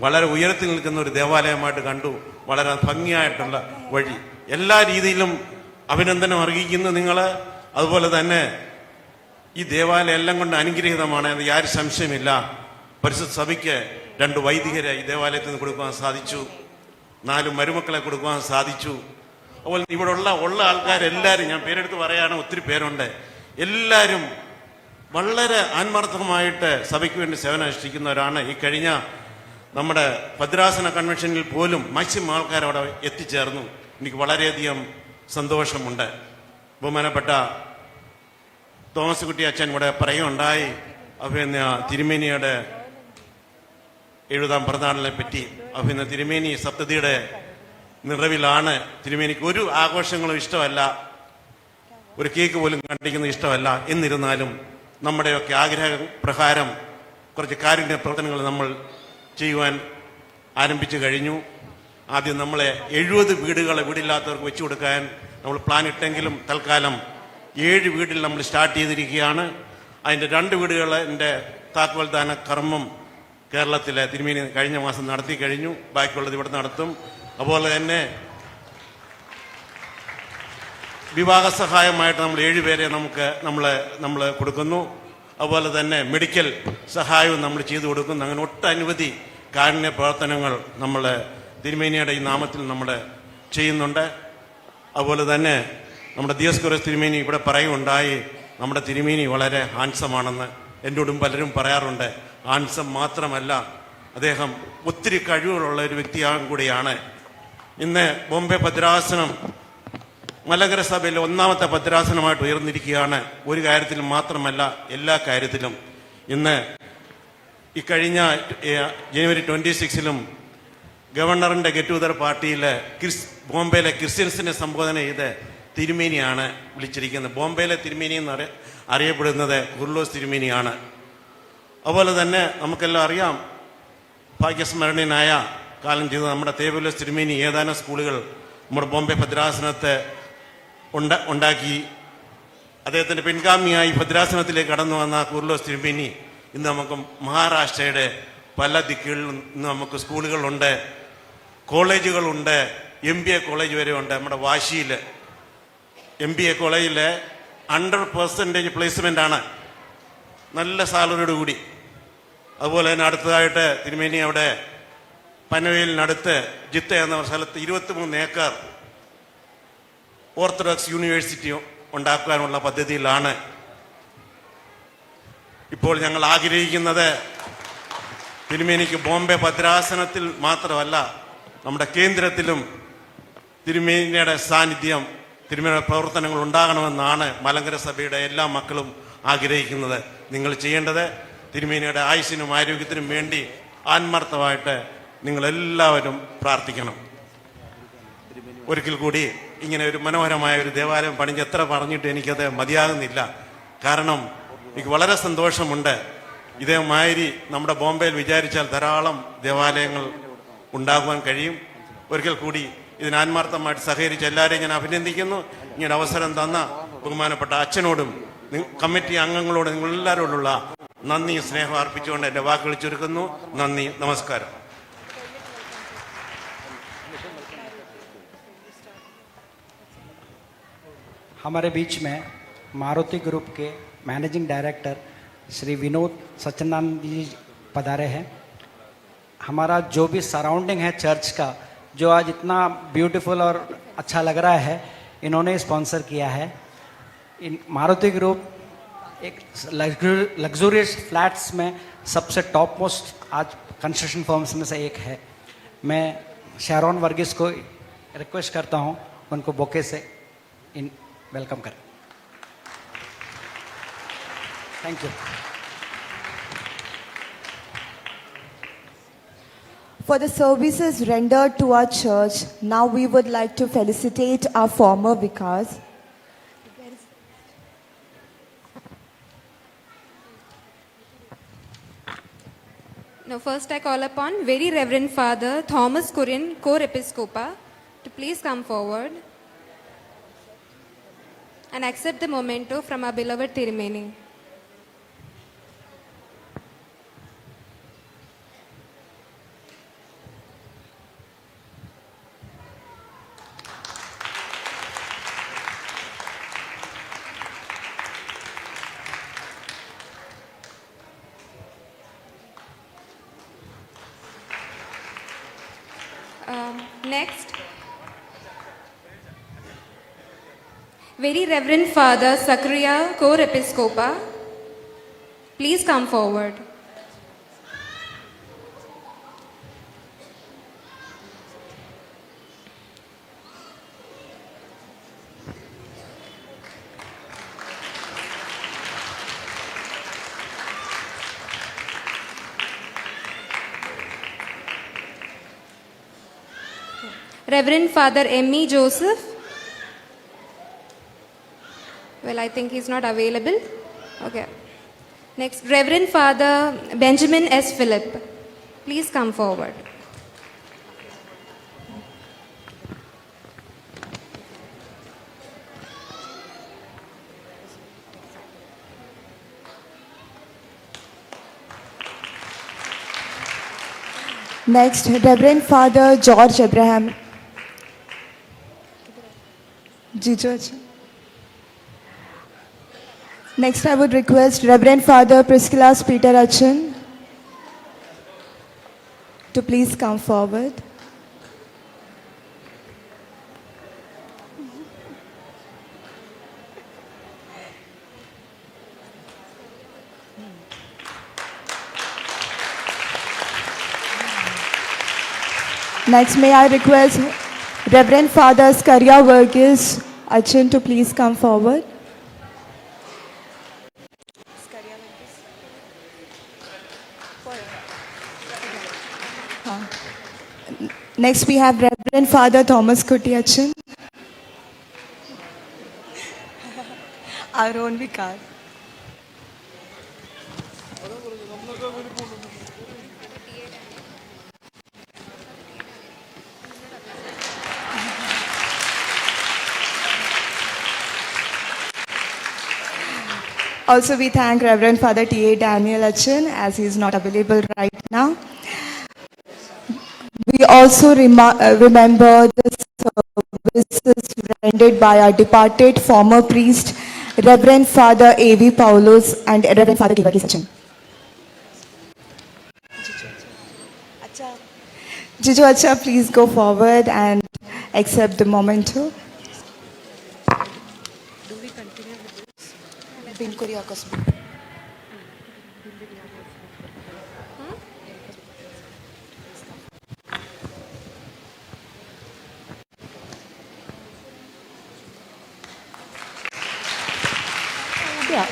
വളരെ ഉയരത്തിൽ നിൽക്കുന്ന ഒരു ദേവാലയമായിട്ട് കണ്ടു. വളരെ ഭംഗിയായിട്ടുള്ള വഴി, എല്ലാ രീതിയിലും അഭിനന്ദനം അർഹിക്കുന്നു നിങ്ങൾ. അതുപോലെ തന്നെ ഈ ദേവാലയം എല്ലാം കൊണ്ട് അനുഗ്രഹീതമാണ് എന്ന് യാതൊരു സംശയമില്ല. പരിശുദ്ധ സഭയ്ക്ക് 2 വൈദികരെ ഈ ദേവാലയത്തിൽ നിന്ന് കൊടുക്കുവാൻ സാധിച്ചു, 4 മരുമക്കളെ കൊടുക്കുവാൻ സാധിച്ചു. അതുപോലെ ഇവിടെ ഉള്ള ആൾക്കാരെല്ലാവരും, ഞാൻ പേരെടുത്ത് പറയുകയാണ്, ഒത്തിരി പേരുണ്ട്. എല്ലാവരും വളരെ ആത്മാർത്ഥമായിട്ട് സഭയ്ക്ക് വേണ്ടി സേവനം അനുഷ്ഠിക്കുന്നവരാണ്. ഈ കഴിഞ്ഞ നമ്മുടെ ഭദ്രാസന കൺവെൻഷനിൽ പോലും മാക്സിമം ആൾക്കാർ അവിടെ എത്തിച്ചേർന്നു. എനിക്ക് വളരെയധികം സന്തോഷമുണ്ട്. ബഹുമാനപ്പെട്ട തോമസ് കുട്ടി അച്ഛൻ ഇവിടെ പറയുകയുണ്ടായി അഭിനന്ദ തിരുമേനിയുടെ 70ാം പിറന്നാളിനെ പറ്റി. അഭിനന്ദ തിരുമേനി സപ്തതിയുടെ നിറവിലാണ്. തിരുമേനിക്ക് ഒരു ആഘോഷങ്ങളും ഇഷ്ടമല്ല, ഒരു കേക്ക് പോലും കണ്ടിരിക്കുന്നത് ഇഷ്ടമല്ല. എന്നിരുന്നാലും നമ്മുടെയൊക്കെ ആഗ്രഹ പ്രകാരം കുറച്ച് കാരുണ്യ പ്രവർത്തനങ്ങൾ നമ്മൾ ചെയ്യുവാൻ ആരംഭിച്ചു കഴിഞ്ഞു. ആദ്യം നമ്മളെ 70 വീടുകളെ വീടില്ലാത്തവർക്ക് വെച്ചു കൊടുക്കാൻ നമ്മൾ പ്ലാൻ ഇട്ടെങ്കിലും തൽക്കാലം 7 വീട്ടിൽ നമ്മൾ സ്റ്റാർട്ട് ചെയ്തിരിക്കുകയാണ്. അതിൻ്റെ 2 വീടുകളുടെ താക്കോൽ ദാന കർമ്മം കേരളത്തിലെ തിരുമേനി കഴിഞ്ഞ മാസം നടത്തി കഴിഞ്ഞു. ബാക്കിയുള്ളത് ഇവിടെ നടത്തും. അതുപോലെ തന്നെ വിവാഹ സഹായമായിട്ട് നമ്മൾ 7 പേരെ നമ്മൾ കൊടുക്കുന്നു. അതുപോലെ തന്നെ മെഡിക്കൽ സഹായവും നമ്മൾ ചെയ്തു കൊടുക്കുന്നു. അങ്ങനെ ഒട്ടനവധി കാരുണ്യ പ്രവർത്തനങ്ങൾ നമ്മൾ തിരുമേനിയുടെ ഈ നാമത്തിൽ നമ്മൾ ചെയ്യുന്നുണ്ട്. അതുപോലെ തന്നെ നമ്മുടെ ദിയോസ്കോറസ് തിരുമേനി ഇവിടെ പറയുകയുണ്ടായി, നമ്മുടെ തിരുമേനി വളരെ ഹാൻസമാണെന്ന്. എന്നോടും പലരും പറയാറുണ്ട്. ഹാൻസം മാത്രമല്ല, അദ്ദേഹം ഒത്തിരി കഴിവുകളുള്ള ഒരു വ്യക്തിയാകും കൂടിയാണ്. ഇന്ന് ബോംബെ ഭദ്രാസനം മലങ്കര സഭയിലെ 1ാമത്തെ ഭദ്രാസനമായിട്ട് ഉയർന്നിരിക്കുകയാണ്. ഒരു കാര്യത്തിൽ മാത്രമല്ല, എല്ലാ കാര്യത്തിലും. ഇന്ന് ഈ കഴിഞ്ഞ ജനുവരി 26 ഗവർണറിന്റെ ഗെറ്റ് ടുഗദർ പാർട്ടിയിൽ ബോംബെയിലെ ക്രിസ്ത്യൻസിനെ സംബോധന ചെയ്ത് തിരുമേനിയാണ് വിളിച്ചിരിക്കുന്നത്. ബോംബെയിലെ തിരുമേനി എന്ന് അറിയപ്പെടുന്നത് കുർലോസ് തിരുമേനിയാണ്. അതുപോലെ തന്നെ നമുക്കെല്ലാം അറിയാം, ഭാഗ്യസ്മരണീയനായ കാലം ചെയ്ത നമ്മുടെ തേവലോസ് തിരുമേനി ഏതാനും സ്കൂളുകൾ നമ്മുടെ ബോംബെ ഭദ്രാസനത്തെ ഉണ്ടാക്കി. അദ്ദേഹത്തിൻ്റെ പിൻഗാമിയായി ഭദ്രാസനത്തിലേക്ക് കടന്നു വന്ന കുർലോസ് തിരുമേനി ഇന്ന് നമുക്ക് മഹാരാഷ്ട്രയുടെ പല ദിക്കുകളിലും ഇന്ന് നമുക്ക് സ്കൂളുകളുണ്ട്, കോളേജുകളുണ്ട്, MBA കോളേജ് വരെ ഉണ്ട്. നമ്മുടെ വാശിയിൽ MBA കോളേജിൽ 100% പ്ലേസ്മെൻ്റ് ആണ്, നല്ല സാലറിയോട് കൂടി. അതുപോലെ തന്നെ അടുത്തതായിട്ട് തിരുമേനി അവിടെ പനവേലിനടുത്ത് ജിത്ത എന്ന സ്ഥലത്ത് 23 ഏക്കർ ഓർത്തഡോക്സ് യൂണിവേഴ്സിറ്റി ഉണ്ടാക്കാനുള്ള പദ്ധതിയിലാണ്. ഇപ്പോൾ ഞങ്ങൾ ആഗ്രഹിക്കുന്നത് തിരുമേനിക്ക് ബോംബെ ഭദ്രാസനത്തിൽ മാത്രമല്ല നമ്മുടെ കേന്ദ്രത്തിലും തിരുമേനിയുടെ സാന്നിധ്യം, തിരുമേനിയുടെ പ്രവർത്തനങ്ങൾ ഉണ്ടാകണമെന്നാണ് മലങ്കര സഭയുടെ എല്ലാ മക്കളും ആഗ്രഹിക്കുന്നത്. നിങ്ങൾ ചെയ്യേണ്ടത് തിരുമേനിയുടെ ആയുസ്സിനും ആരോഗ്യത്തിനും വേണ്ടി ആത്മാർത്ഥമായിട്ട് നിങ്ങളെല്ലാവരും പ്രാർത്ഥിക്കണം. ഒരിക്കൽ കൂടി ഇങ്ങനെ ഒരു മനോഹരമായ ഒരു ദേവാലയം പണിഞ്ഞ് എത്ര പറഞ്ഞിട്ട് എനിക്കത് മതിയാകുന്നില്ല. കാരണം എനിക്ക് വളരെ സന്തോഷമുണ്ട്. ഇതേമാതിരി നമ്മുടെ ബോംബെയിൽ വിചാരിച്ചാൽ ധാരാളം ദേവാലയങ്ങൾ ഉണ്ടാകുവാൻ കഴിയും. ഒരിക്കൽ കൂടി ഇതിന് ആത്മാർത്ഥമായിട്ട് സഹകരിച്ച എല്ലാവരെയും ഞാൻ അഭിനന്ദിക്കുന്നു. ഇങ്ങനെ അവസരം തന്ന ബഹുമാനപ്പെട്ട അച്ഛനോടും കമ്മിറ്റി അംഗങ്ങളോടും നിങ്ങളെല്ലാവരോടുള്ള നന്ദി സ്നേഹം അർപ്പിച്ചുകൊണ്ട് എൻ്റെ വാക്കുകൾ ചുരുക്കുന്നു. നന്ദി, നമസ്കാരം. हमारे बीच में मारुति ग्रुप के मैनेजिंग डायरेक्टर श्री विनोद सच्चिदानंद जी पधारे हैं. हमारा जो भी सराउंडिंग है चर्च का, जो आज इतना ब्यूटीफुल और अच्छा लग रहा है, इन्होंने स्पॉन्सर किया है. इन मारुति ग्रुप एक लग्जूरियस फ्लैट्स में सबसे टॉप मोस्ट आज कंस्ट्रक्शन फर्म्स में से एक है. मैं शहरोन वर्गीस को रिक्वेस्ट करता हूँ उनको बोके से इन वेलकम करें. Thank you. For the services rendered to our church, now we would like to felicitate our former vicars. Now first I call upon Very Reverend Father Thomas Curran, Co-Episcopa, to please come forward and accept the memento from our beloved Tirumeni. Next, Very Reverend Father Sakriya, Co-Episcopa, please come forward. Reverend Father M.E. Joseph. Well, I think he's not available. Okay. Next, Reverend Father Benjamin S. Philip. Please come forward. Next, Reverend Father George Abraham. Ji George. Next, I would request Reverend Father Priscillas Peter Achan to please come forward. Next, may I request Reverend Father Skaria Vergis Achan to please come forward. Next, we have Reverend Father Thomas Kutty Achan. our own vicar. Also, we thank Reverend Father T.A. Daniel Achin as he is not available right now. We also remember the services rendered by our departed former priest, Reverend Father A.V. Paulos and Reverend Father Devaki Sachin. Jijo Acha, please go forward and accept the memento. Bin Kuriakos. Yeah.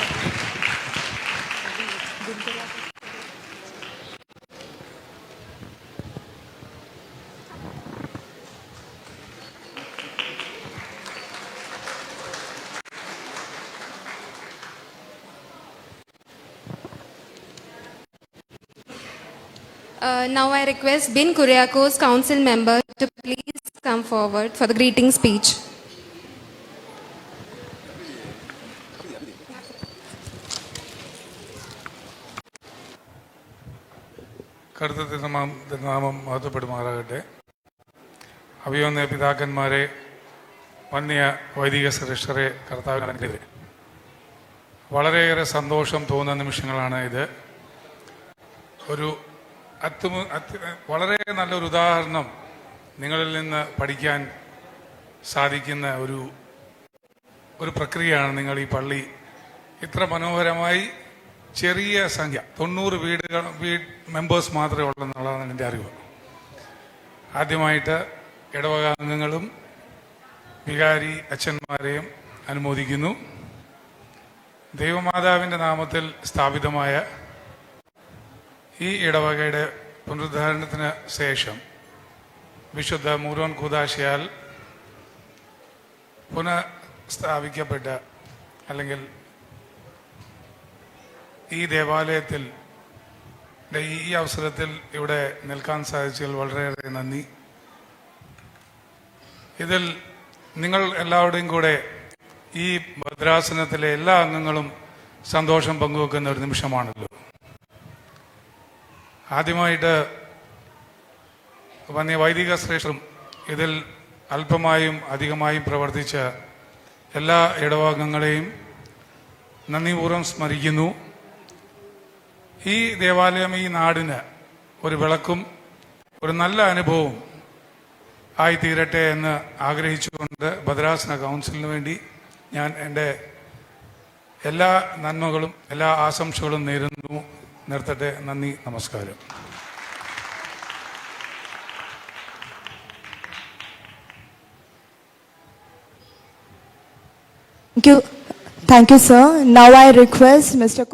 Now I request Bin Kuriakos council member to please come forward for the greeting speech. കർത്തൃ നാമം മഹത്വപ്പെടുമാറാകട്ടെ. അഭിവന്യ പിതാക്കന്മാരെ, വന്യ വൈദിക ശ്രേഷ്ഠരെ, കർത്താവിനെ, വളരെയേറെ സന്തോഷം തോന്നുന്ന നിമിഷങ്ങളാണ് ഇത്. ഒരു വളരെ നല്ലൊരു ഉദാഹരണം നിങ്ങളിൽ നിന്ന് പഠിക്കാൻ സാധിക്കുന്ന ഒരു പ്രക്രിയയാണ് നിങ്ങൾ ഈ പള്ളി ഇത്ര മനോഹരമായി ചെറിയ സംഖ്യ 90 മെമ്പേഴ്സ് മാത്രമേ ഉള്ളൂ എന്നുള്ളതാണ് എൻ്റെ അറിവ്. ആദ്യമായിട്ട് ഇടവക അംഗങ്ങളും വികാരി അച്ഛന്മാരെയും അനുമോദിക്കുന്നു. ദൈവമാതാവിൻ്റെ നാമത്തിൽ സ്ഥാപിതമായ ഈ ഇടവകയുടെ പുനരുദ്ധാരണത്തിന് ശേഷം വിശുദ്ധ മൂരോൻ കൂദാശയാൽ പുനഃസ്ഥാപിക്കപ്പെട്ട അല്ലെങ്കിൽ ഈ ദേവാലയത്തിൽ ഈ അവസരത്തിൽ ഇവിടെ നിൽക്കാൻ സാധിച്ചതിൽ വളരെയേറെ നന്ദി. ഇതിൽ നിങ്ങൾ എല്ലാവരുടെയും കൂടെ ഈ ഭദ്രാസനത്തിലെ എല്ലാ അംഗങ്ങളും സന്തോഷം പങ്കുവെക്കുന്ന ഒരു നിമിഷമാണല്ലോ. ആദ്യമായിട്ട് വന്യ വൈദിക ശ്രേഷ്ഠരും ഇതിൽ അല്പമായും അധികമായും പ്രവർത്തിച്ച എല്ലാ ഇടവകങ്ങളെയും നന്ദിപൂർവ്വം സ്മരിക്കുന്നു. ഈ ദേവാലയം ഈ നാടിന് ഒരു വിളക്കും ഒരു നല്ല അനുഭവവും ആയിത്തീരട്ടെ എന്ന് ആഗ്രഹിച്ചുകൊണ്ട് ഭദ്രാസന കൗൺസിലിന് വേണ്ടി ഞാൻ എൻ്റെ എല്ലാ നന്മകളും എല്ലാ ആശംസകളും നേരുന്നു. നിർത്തട്ടെ. നന്ദി, നമസ്കാരം. Thank you, sir. Now I request Mr.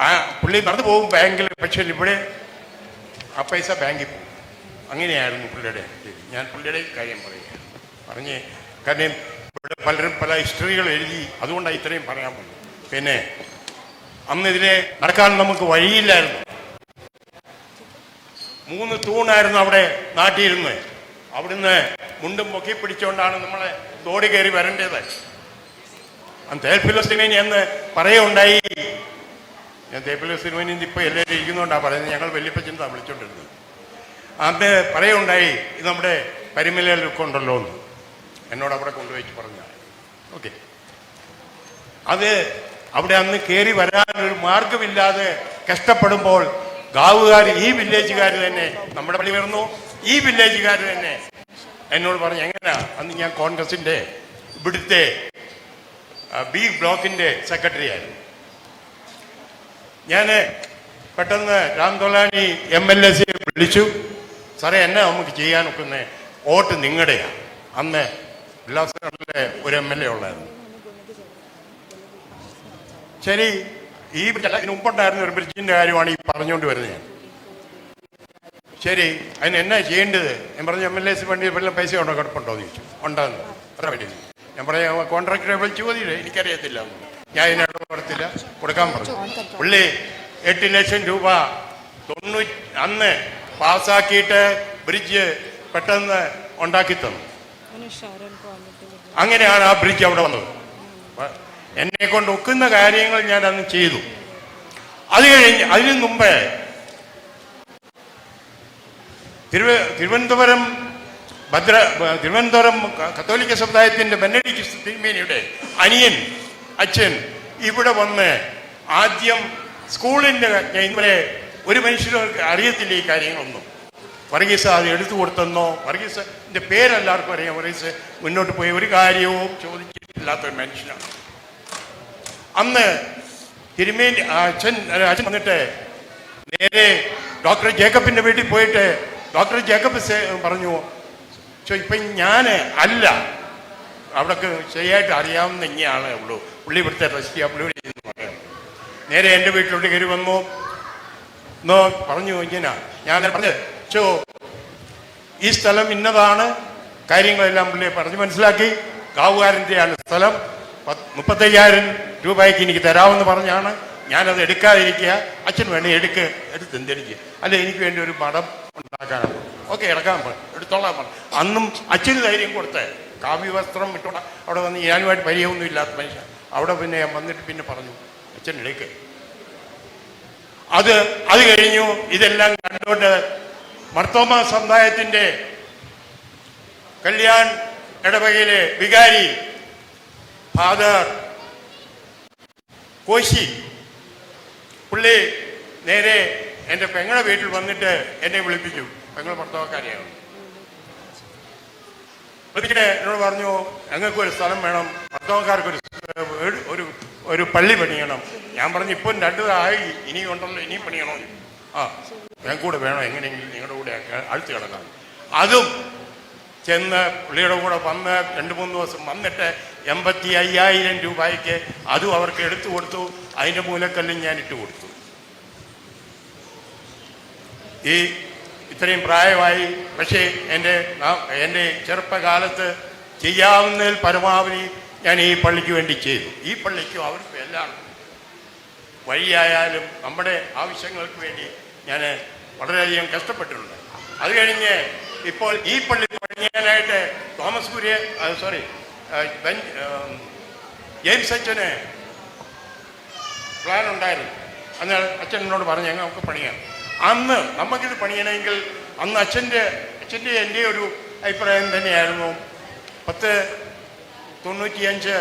ആ പുള്ളി നടന്നു പോകും ബാങ്കിൽ, പക്ഷേ ഇവിടെ ആ പൈസ ബാങ്കിൽ പോകും. അങ്ങനെയായിരുന്നു പുള്ളിയുടെ രീതി. ഞാൻ പുള്ളിയുടെ കാര്യം പറയുകയാണ് പറഞ്ഞ്, കാരണം ഇവിടെ പലരും പല ഹിസ്റ്ററികൾ എഴുതി, അതുകൊണ്ടാണ് ഇത്രയും പറയാൻ പോകുന്നത്. പിന്നെ അന്ന് ഇതിലെ നടക്കാൻ നമുക്ക് വഴിയില്ലായിരുന്നു. 3 തൂണായിരുന്നു അവിടെ നാട്ടിയിരുന്ന്. അവിടുന്ന് മുണ്ടും പൊക്കി പിടിച്ചുകൊണ്ടാണ് നമ്മളെ തോടി കയറി വരേണ്ടത്. തേൽഫിലോസ് തിരുമേനി എന്ന് പറയുണ്ടായി. ഞാൻ തേൽഫിലോസ് തിരുമേനി ഇപ്പോൾ എല്ലാവരും ഇരിക്കുന്നുകൊണ്ടാണ് പറയുന്നത്, ഞങ്ങൾ വല്യപ്പച്ചൻ വിളിച്ചോണ്ടിരുന്നത്. അന്ന് പറയുണ്ടായി, ഇത് നമ്മുടെ പരിമലയിലൊക്കെ ഉണ്ടല്ലോ എന്ന് എന്നോട് അവിടെ കൊണ്ടുപോയി പറഞ്ഞ. ഓക്കെ, അത് അവിടെ അന്ന് കയറി വരാനൊരു മാർഗമില്ലാതെ കഷ്ടപ്പെടുമ്പോൾ ഗാവുകാർ, ഈ വില്ലേജുകാർ തന്നെ, നമ്മുടെ പള്ളി വരുന്നു, ഈ വില്ലേജുകാർ തന്നെ എന്നോട് പറഞ്ഞു. എങ്ങനെയാ? അന്ന് ഞാൻ കോൺഗ്രസിന്റെ ഇവിടുത്തെ ബി ബ്ലോക്കിന്റെ സെക്രട്ടറി ആയിരുന്നു. ഞാൻ പെട്ടെന്ന് രാംതൊലാനി MLA വിളിച്ചു. സാറേ, എന്നെ നമുക്ക് ചെയ്യാനൊക്കുന്നേ, വോട്ട് നിങ്ങളുടെയാണ്. അന്ന് ഉല്ലാസനഗറിലെ ഒരു MLA ഉള്ളായിരുന്നു. ശരി, ഈ ഇതിന് മുമ്പുണ്ടായിരുന്ന ഒരു ബ്രിഡ്ജിന്റെ കാര്യമാണ് ഈ പറഞ്ഞുകൊണ്ട് വരുന്നത് ഞാൻ. ശരി, അതിന് എന്നാ ചെയ്യേണ്ടത്? ഞാൻ പറഞ്ഞു, MLAs വേണ്ടി വല്ലതും പൈസ ഉണ്ടോ, കിടപ്പുണ്ടോ എന്ന് ചോദിച്ചു. ഉണ്ടെന്ന് അത്ര വേണ്ടി. ഞാൻ പറയാം, കോൺട്രാക്ടറെ വിളിച്ച് ചോദിച്ചില്ലേ, എനിക്കറിയത്തില്ല, ഞാൻ ഇതിനകത്ത് കൊടുത്തില്ല, കൊടുക്കാൻ പറഞ്ഞു. പുള്ളി 8 ലക്ഷം രൂപ അന്ന് പാസ്സാക്കിയിട്ട് ബ്രിഡ്ജ് പെട്ടെന്ന് ഉണ്ടാക്കി തന്നു. അങ്ങനെയാണ് ആ ബ്രിഡ്ജ് അവിടെ വന്നത്. എന്നെ കൊണ്ട് ഒക്കുന്ന കാര്യങ്ങൾ ഞാൻ അന്ന് ചെയ്തു. അത് കഴിഞ്ഞ് അതിനു മുമ്പേ തിരുവനന്തപുരം കത്തോലിക്ക സമുദായത്തിന്റെ ബെനഡിക്ട് തിരുമേനിയുടെ അനിയൻ അച്ഛൻ ഇവിടെ വന്ന് ആദ്യം സ്കൂളിന്റെ, ഇന്നലെ ഒരു മനുഷ്യരും അറിയത്തില്ല ഈ കാര്യങ്ങളൊന്നും. വർഗീസ് അത് എടുത്തു കൊടുത്തെന്നോ, വർഗീസിന്റെ പേരെല്ലാവർക്കും അറിയാം. വർഗീസ് മുന്നോട്ട് പോയി ഒരു കാര്യവും ചോദിച്ചിട്ടില്ലാത്ത ഒരു മനുഷ്യനാണ്. അന്ന് തിരുമേനി അച്ഛൻ വന്നിട്ട് നേരെ ഡോക്ടർ ജേക്കബിന്റെ വീട്ടിൽ പോയിട്ട് ഡോക്ടർ ജേക്കബ് പറഞ്ഞു, ഇപ്പം ഞാൻ അല്ല, അവിടൊക്കെ ശരിയായിട്ട് അറിയാവുന്ന ഇങ്ങനെയാളേ ഉള്ളൂ, പുള്ളി ഇവിടുത്തെ ട്രസ്റ്റിയാ, പുള്ളി പറയാം. നേരെ എൻ്റെ വീട്ടിലോട്ട് കയറി വന്നു എന്നോ പറഞ്ഞു. ഇങ്ങനെ ഞാൻ പറഞ്ഞു, ഈ സ്ഥലം ഇന്നതാണ്, കാര്യങ്ങളെല്ലാം പുള്ളിയെ പറഞ്ഞ് മനസ്സിലാക്കി. കാവുകാരൻ്റെയാണ് സ്ഥലം, 35,000 രൂപയ്ക്ക് എനിക്ക് തരാമെന്ന് പറഞ്ഞാണ്. ഞാനത് എടുക്കാതിരിക്കുക. അച്ഛൻ വേണേ എടുത്ത് എന്തെനിക്ക്, അല്ല എനിക്ക് വേണ്ടി ഒരു മഠം ഉണ്ടാക്കാനാണ്. ഓക്കെ, എടുക്കാൻ എടുത്തോളാൻ പറഞ്ഞു. അന്നും അച്ഛന് ധൈര്യം കൊടുത്ത് കാവ്യവസ്ത്രം ഇട്ടോളാം. അവിടെ വന്ന് ഞാനുമായിട്ട് പരിചയമൊന്നും ഇല്ലാത്ത മനുഷ്യൻ. അവിടെ പിന്നെ വന്നിട്ട് പിന്നെ പറഞ്ഞു, അച്ഛൻ എടുക്ക്. അത് കഴിഞ്ഞു. ഇതെല്ലാം കണ്ടുകൊണ്ട് മർത്തോമ സമുദായത്തിന്റെ കല്യാൺ ഇടവകയിലെ വികാരി ഫാദർ കോശി പുള്ളി നേരെ എൻ്റെ പെങ്ങളുടെ വീട്ടിൽ വന്നിട്ട് എന്നെ വിളിപ്പിച്ചു. പെങ്ങൾ ഭർത്താവക്കാരെയാണ്. വിളിച്ചിട്ട് എന്നോട് പറഞ്ഞു, ഞങ്ങൾക്ക് ഒരു സ്ഥലം വേണം, ഭർത്താവക്കാർക്ക് ഒരു പള്ളി പണിയണം. ഞാൻ പറഞ്ഞു, ഇപ്പം 2 ആയി, ഇനിയും ഉണ്ടല്ലോ, ഇനിയും പണിയണോ? ഞാൻ കൂടെ വേണം, എങ്ങനെയെങ്കിലും നിങ്ങളുടെ കൂടെ അടുത്ത് കിടക്കാം. അതും ചെന്ന് പുള്ളിയുടെ കൂടെ വന്ന് 2-3 ദിവസം വന്നിട്ട് 85,000 രൂപയ്ക്ക് അതും അവർക്ക് എടുത്തു കൊടുത്തു. അതിൻ്റെ മൂലക്കല്ലും ഞാൻ ഇട്ട് കൊടുത്തു. ഈ ഇത്രയും പ്രായമായി, പക്ഷേ എൻ്റെ ചെറുപ്പകാലത്ത് ചെയ്യാവുന്നതിൽ പരമാവധി ഞാൻ ഈ പള്ളിക്ക് വേണ്ടി ചെയ്തു. ഈ പള്ളിക്കും അവർക്കും എല്ലാം വഴിയായാലും നമ്മുടെ ആവശ്യങ്ങൾക്ക് വേണ്ടി ഞാൻ വളരെയധികം കഷ്ടപ്പെട്ടിട്ടുണ്ട്. അത് കഴിഞ്ഞ് ഇപ്പോൾ ഈ പള്ളി പണിയാനായിട്ട് ജെയിംസ് അച്ഛന് പ്ലാൻ ഉണ്ടായിരുന്നു. അന്ന് അച്ഛനോട് പറഞ്ഞു, നമുക്ക് പണിയാം. അന്ന് നമുക്കിത് പണിയണമെങ്കിൽ അന്ന് അച്ഛൻ്റെ എൻ്റെ ഒരു അഭിപ്രായം തന്നെയായിരുന്നു, 95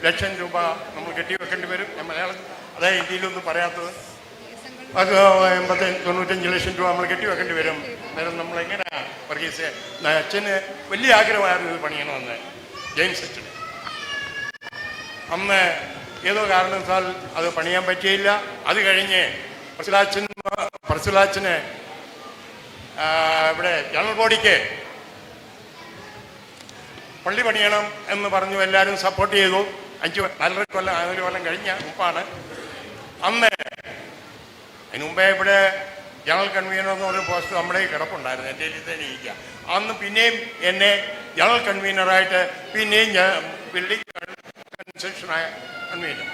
ലക്ഷം രൂപ നമ്മൾ കെട്ടിവെക്കേണ്ടി വരും. ഞാൻ മലയാളത്തിൽ അതായത് ഇന്ത്യയിലൊന്നും പറയാത്തത്. അത് 95 ലക്ഷം രൂപ നമ്മൾ കെട്ടിവെക്കേണ്ടി വരും. അന്നേരം നമ്മളെങ്ങനെയാണ് വർഗീസ്? അച്ഛന് വലിയ ആഗ്രഹമായിരുന്നു ഇത് പണിയണമെന്ന്, ജെയിംസ് അച്ഛന്. അന്ന് ഏതോ കാരണത്താൽ അത് പണിയാൻ പറ്റിയില്ല. അത് കഴിഞ്ഞ് പ്രസിലാച്ചന് ഇവിടെ ജനറൽ ബോഡിക്ക് പള്ളി പണിയണം എന്ന് പറഞ്ഞു. എല്ലാവരും സപ്പോർട്ട് ചെയ്തു. 4 കൊല്ലം കഴിഞ്ഞ മുമ്പാണ്. അന്ന് അതിന് മുമ്പേ ഇവിടെ ജനറൽ കൺവീനർ എന്ന് പറഞ്ഞ പോസ്റ്റ് നമ്മുടെ കിടപ്പുണ്ടായിരുന്നു, എൻ്റെ കയ്യിൽ തന്നെ ഇരിക്കുക. അന്ന് പിന്നെയും എന്നെ ജനറൽ കൺവീനറായിട്ട് പിന്നെയും ഞാൻ ബിൽഡിംഗ് കൺസ്ട്രക്ഷനായ കൺവീനർ.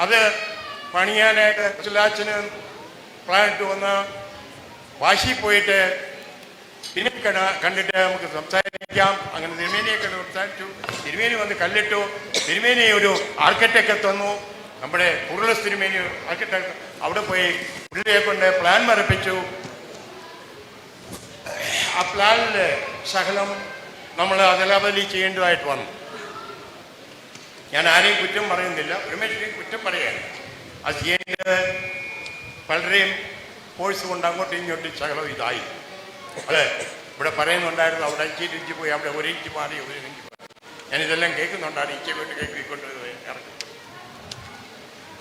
അത് പണിയാനായിട്ട് ചിലാച്ചന് പ്ലാൻ ഇട്ട് വന്ന് വാശി പോയിട്ട് പിന്നെ കണ്ടിട്ട് നമുക്ക് സംസാരിക്കാം. അങ്ങനെ തിരുമേനിയെ കണ്ട് സംസാരിച്ചു. തിരുമേനി വന്ന് കല്ലിട്ടു. തിരുമേനി ഒരു ആർക്കിടെക്റ്റ് തന്നു, നമ്മുടെ ഉരുളസ് തിരുമേനി ആർക്കിടെക്ട്. അവിടെ പോയി പുള്ളിയെ കൊണ്ട് പ്ലാൻ വരപ്പിച്ചു. ആ പ്ലാനിൽ സകലം നമ്മൾ അതലബലി ചെയ്യേണ്ടതായിട്ട് വന്നു. ഞാൻ ആരെയും കുറ്റം പറയുന്നില്ല, രമേശിനെയും കുറ്റം പറയാൻ. അത് ചെയ്യേണ്ടത് പലരെയും ഫോഴ്സ് കൊണ്ട് അങ്ങോട്ടും ഇങ്ങോട്ടും സകലം ഇതായി. അതെ, ഇവിടെ പറയുന്നുണ്ടായിരുന്നു അവിടെ 5 ഇഞ്ച് പോയി, അവിടെ 1 ഇഞ്ച് മാറി 1 ഇഞ്ച് മാറി. ഞാനിതെല്ലാം കേൾക്കുന്നുണ്ടാണ്. ഇഞ്ച് വീട്ട് കേൾക്കൊണ്ട് ഇറക്കി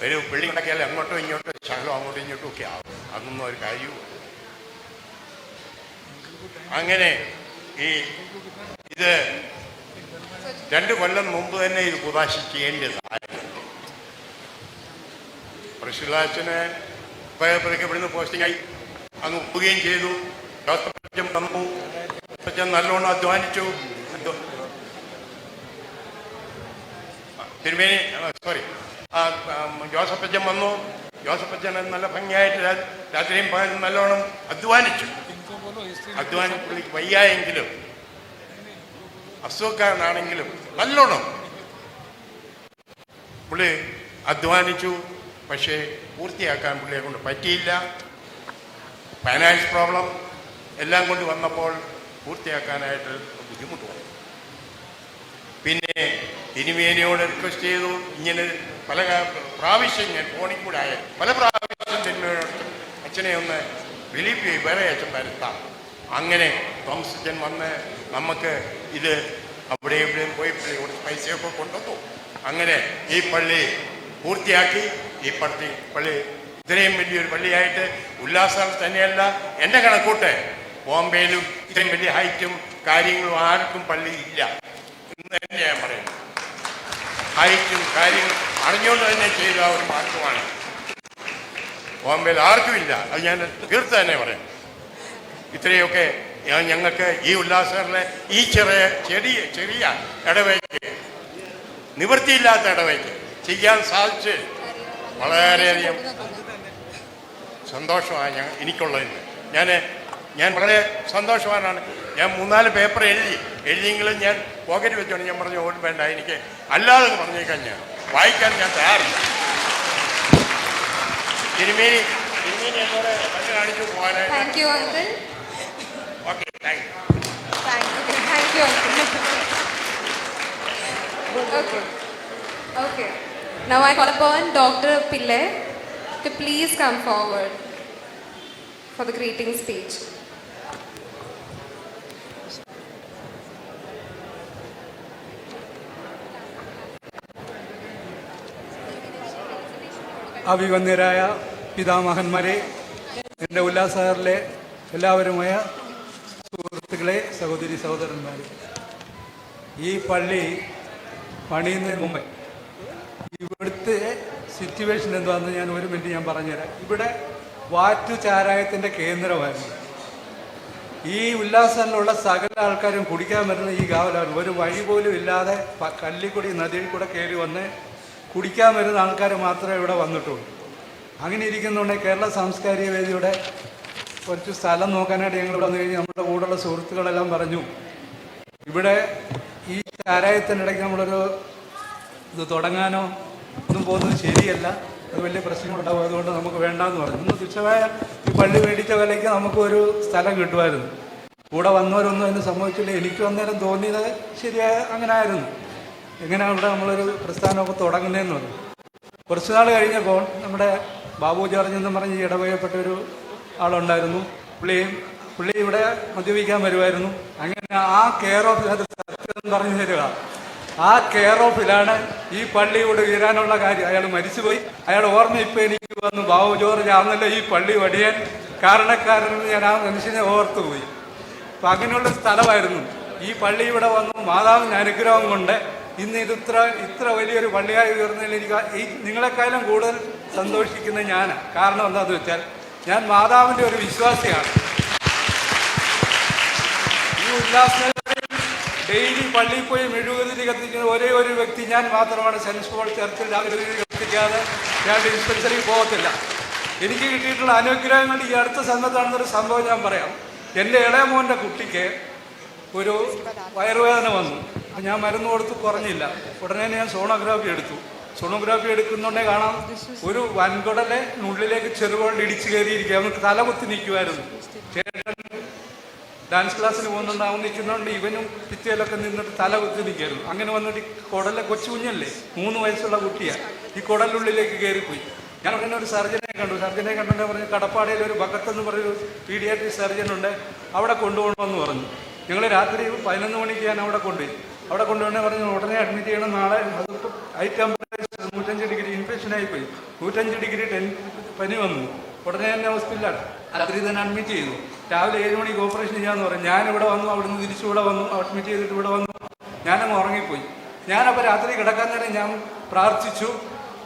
ഒരു ബിൽഡിംഗ് ഉണ്ടാക്കിയാൽ അങ്ങോട്ടും ഇങ്ങോട്ടും സകലം അങ്ങോട്ടും ഇങ്ങോട്ടും ഒക്കെ ആവും. അതൊന്നും ഒരു കാര്യവും. അങ്ങനെ ഇത് 2 കൊല്ലം മുമ്പ് തന്നെ ഇത് കുദാശ ചെയ്യേണ്ടതായിരുന്നു. പ്രശുലാച്ചന് പതുക്കെ ഇവിടുന്ന് പോസ്റ്റിംഗായി അങ്ങ് പോവുകയും ചെയ്തു. ജോസഫച്ചൻ വന്നു. അച്ഛൻ നല്ലോണം അധ്വാനിച്ചു. തിരുമേനി ജോസഫച്ചൻ വന്നു. ജോസഫച്ചൻ നല്ല ഭംഗിയായിട്ട് രാത്രിയും പകലും നല്ലോണം അധ്വാനിച്ചു. പുള്ളിക്ക് വയ്യായെങ്കിലും അസുഖക്കാരനാണെങ്കിലും നല്ലോണം പുള്ളി അധ്വാനിച്ചു. പക്ഷേ പൂർത്തിയാക്കാൻ പുള്ളിയെ കൊണ്ട് പറ്റിയില്ല. ഫൈനാൻസ് പ്രോബ്ലം എല്ലാം കൊണ്ട് വന്നപ്പോൾ പൂർത്തിയാക്കാനായിട്ട് ബുദ്ധിമുട്ട് വന്നു. പിന്നെ തിരുമേനിയോട് റിക്വസ്റ്റ് ചെയ്തു. ഇങ്ങനെ പല പ്രാവശ്യം ഞാൻ ഫോണിൽ കൂടെ ആയ പല പ്രാവശ്യം തിരുമേനിയോട് അച്ഛനെ ഒന്ന് റിലീഫ് ചെയ്യും, വേറെ അച്ഛൻ വരുത്താം. അങ്ങനെ തോമസ് അച്ഛൻ വന്ന് നമുക്ക് ഇത് അവിടെ എവിടെയും പോയി കുറച്ച് പൈസയൊക്കെ കൊണ്ടുവന്നു. അങ്ങനെ ഈ പള്ളി പൂർത്തിയാക്കി. ഈ പള്ളി ഇത്രയും വലിയൊരു പള്ളിയായിട്ട് ഉല്ലാസം തന്നെയല്ല, എൻ്റെ കണക്കൂട്ട് ബോംബെയിലും ഇത്രയും വലിയ ഹൈറ്റും കാര്യങ്ങളും ആർക്കും പള്ളി ഇല്ല എന്ന് തന്നെ ഞാൻ പറയുന്നു. ഹൈറ്റും കാര്യങ്ങളും അറിഞ്ഞുകൊണ്ട് തന്നെ ചെയ്ത ഒരു മാർഗമാണ്. ബോംബെയിൽ ആർക്കും ഇല്ല. അത് ഞാൻ തീർത്ത് തന്നെ പറയാം. ഇത്രയൊക്കെ ഞങ്ങൾക്ക് ഈ ഉല്ലാസറിലെ ഈ ചെറിയ ഇടവയ്ക്ക്, നിവൃത്തിയില്ലാത്ത ഇടവയ്ക്ക് ചെയ്യാൻ സാധിച്ച് വളരെയധികം സന്തോഷമാണ് എനിക്കുള്ളതിന്. ഞാൻ വളരെ സന്തോഷവാനാണ്. ഞാൻ 3-4 പേപ്പർ എഴുതിയെങ്കിലും ഞാൻ പോക്കറ്റ് വെച്ചോണ്ട് ഞാൻ പറഞ്ഞു ഓട് വേണ്ട, എനിക്ക് അല്ലാതെ പറഞ്ഞേക്കാൻ ഞാൻ വായിക്കാൻ ഞാൻ തയ്യാറില്ല. തിരുമേനി എന്നോട് കണ്ടു കാണിച്ചു പോകാനായിട്ട്. Okay, thank you. Okay. Now I call upon Dr. Pillai to please come forward for the greeting speech. അഭിവന്യരായ പിതാമഹന്മാരെ, എൻ്റെ ഉല്ലാസറിലെ എല്ലാവരുമായ സുഹൃത്തുക്കളെ, സഹോദരി സഹോദരന്മാരെ, ഈ പള്ളി പണിയുന്നതിന് മുമ്പ് ഇവിടുത്തെ സിറ്റുവേഷൻ എന്താണെന്ന് ഞാൻ 1 മിനിറ്റ് ഞാൻ പറഞ്ഞുതരാം. ഇവിടെ വാറ്റുചാരായത്തിൻ്റെ കേന്ദ്രമായിരുന്നു. ഈ ഉല്ലാസത്തിലുള്ള സകല ആൾക്കാരും കുടിക്കാൻ വരുന്ന ഈ കാവലാണ്. ഒരു വഴി പോലും ഇല്ലാതെ കല്ലിക്കുടി നദിയിൽ കൂടെ കയറി വന്ന് കുടിക്കാൻ വരുന്ന ആൾക്കാർ മാത്രമേ ഇവിടെ വന്നിട്ടുള്ളൂ. അങ്ങനെ ഇരിക്കുന്നുണ്ടെങ്കിൽ കേരള സാംസ്കാരിക വേദിയുടെ കുറച്ച് സ്ഥലം നോക്കാനായിട്ട് ഞങ്ങൾ വന്നു കഴിഞ്ഞാൽ നമ്മുടെ കൂടെയുള്ള സുഹൃത്തുക്കളെല്ലാം പറഞ്ഞു, ഇവിടെ ഈ ചാരായത്തിനിടയ്ക്ക് നമ്മളൊരു ഇത് തുടങ്ങാനോ ഒന്നും പോകുന്നത് ശരിയല്ല, അത് വലിയ പ്രശ്നങ്ങളുണ്ടാവും, അതുകൊണ്ട് നമുക്ക് വേണ്ടാന്ന് പറഞ്ഞു. ഒന്ന് തുച്ഛമായ ഈ പള്ളി മേടിച്ച വിലയ്ക്ക് നമുക്കൊരു സ്ഥലം കിട്ടുമായിരുന്നു. കൂടെ വന്നവരൊന്നും അതിന് സംഭവിച്ചില്ല. എനിക്ക് അന്നേരം തോന്നിയത് ശരിയായ അങ്ങനെ ആയിരുന്നു. എങ്ങനെയാണ് ഇവിടെ നമ്മളൊരു പ്രസ്ഥാനമൊക്കെ തുടങ്ങുന്നതെന്ന് പറഞ്ഞു. കുറച്ച് നാൾ കഴിഞ്ഞപ്പോൾ നമ്മുടെ ബാബു ജോർജ് എന്ന് പറഞ്ഞ് ഇടവകപ്പെട്ടൊരു ആളുണ്ടായിരുന്നു. പുള്ളി ഇവിടെ മദ്യപിക്കാൻ വരുമായിരുന്നു. അങ്ങനെ ആ കെയർ ഓഫ്, അത് സത്യം പറഞ്ഞു തരിക, ആ കെയർ ഓഫിലാണ് ഈ പള്ളിയോട് വീരാനുള്ള കാര്യം. അയാൾ മരിച്ചുപോയി. അയാൾ ഓർമ്മ ഇപ്പം എനിക്ക് വന്നു, ബാബു ജോർജ് ആണെന്നല്ല ഈ പള്ളി വടിയാൻ കാരണക്കാരനെന്ന് ഞാൻ ആ മനുഷ്യനെ ഓർത്തുപോയി. അപ്പം അങ്ങനെയുള്ള സ്ഥലമായിരുന്നു. ഈ പള്ളി ഇവിടെ വന്നു മാതാവിൻ്റെ അനുഗ്രഹം കൊണ്ട് ഇന്ന് ഇത്ര വലിയൊരു പള്ളിയായി ഉയർന്നതിൽ എനിക്ക് ഈ നിങ്ങളെക്കാളും കൂടുതൽ സന്തോഷിക്കുന്ന ഞാനാണ്. കാരണം എന്താണെന്ന് വെച്ചാൽ ഞാൻ മാതാവിൻ്റെ ഒരു വിശ്വാസിയാണ്. ഈ ഉല്ലാസനഗറിൽ ഡെയിലി പള്ളിയിൽ പോയി മെഴുകുതിരി കത്തിക്കുന്ന ഒരേ ഒരു വ്യക്തി ഞാൻ മാത്രമാണ്. സെൻറ്റ് പോൾ ചർച്ചിൽ മെഴുകുതിരി കത്തിക്കാതെ ഞാൻ ഡിസ്പെൻസറിയിൽ പോകത്തില്ല. എനിക്ക് കിട്ടിയിട്ടുള്ള അനുഗ്രഹങ്ങൾ ഈ അടുത്ത സമയത്താണെന്നൊരു സംഭവം ഞാൻ പറയാം. എൻ്റെ ഇളയ മോൻ്റെ കുട്ടിക്ക് ഒരു വയറുവേദന വന്നു. അപ്പം ഞാൻ മരുന്ന് കൊടുത്ത് കുറഞ്ഞില്ല. ഉടനെ ഞാൻ സോണോഗ്രാഫി എടുത്തു. സോണോഗ്രാഫി എടുക്കുന്നുണ്ടേ കാണാം ഒരു വൻകുടലെ ഉള്ളിലേക്ക് ചെറുകൊണ്ട് ഇടിച്ചു കയറിയിരിക്കുക. അവർക്ക് തലകുത്തി നിൽക്കുമായിരുന്നു. ചേട്ടൻ ഡാൻസ് ക്ലാസ്സിന് പോകുന്നുണ്ടാവും നിൽക്കുന്നുണ്ട്. ഇവനും ഭിത്തിയിലൊക്കെ നിന്നിട്ട് തലകുത്തി നിൽക്കായിരുന്നു. അങ്ങനെ വന്നിട്ട് കുടലെ കൊച്ചു കുഞ്ഞല്ലേ, 3 വയസ്സുള്ള കുട്ടിയാണ്. ഈ കുടലുള്ളിലേക്ക് കയറിപ്പോയി. ഞാൻ ഉടനെ ഒരു സർജനെ കണ്ടു. സർജനെ കണ്ടെന്ന് പറഞ്ഞ് കടപ്പാടയിൽ ഒരു ഭഗത്തെന്ന് പറഞ്ഞൊരു പീഡിയാട്രിക് സർജനുണ്ട്, അവിടെ കൊണ്ടുപോകണമെന്ന് പറഞ്ഞു. ഞങ്ങൾ രാത്രി 11 മണിക്ക് ഞാൻ അവിടെ കൊണ്ടുപോയി. അവിടെ കൊണ്ടുപോകണേ പറഞ്ഞു ഉടനെ അഡ്മിറ്റ് ചെയ്യണം, നാളെ അതിപ്പോൾ ഹൈ ടെമ്പറേച്ചർ 105 ഡിഗ്രി ഇൻഫെക്ഷനായിപ്പോയി. 105 ഡിഗ്രി പനി വന്നു. ഉടനെ തന്നെ ഹോസ്പിറ്റലാണ്. രാത്രി തന്നെ അഡ്മിറ്റ് ചെയ്തു. രാവിലെ 7 മണിക്ക് ഓപ്പറേഷൻ ചെയ്യാമെന്ന് പറഞ്ഞു. ഞാനിവിടെ വന്നു, അവിടുന്ന് തിരിച്ചു ഇവിടെ വന്നു, അഡ്മിറ്റ് ചെയ്തിട്ട് ഇവിടെ വന്നു. ഞാനങ്ങ് ഉറങ്ങിപ്പോയി. ഞാനപ്പോൾ രാത്രി കിടക്കാൻ നേരം ഞാൻ പ്രാർത്ഥിച്ചു,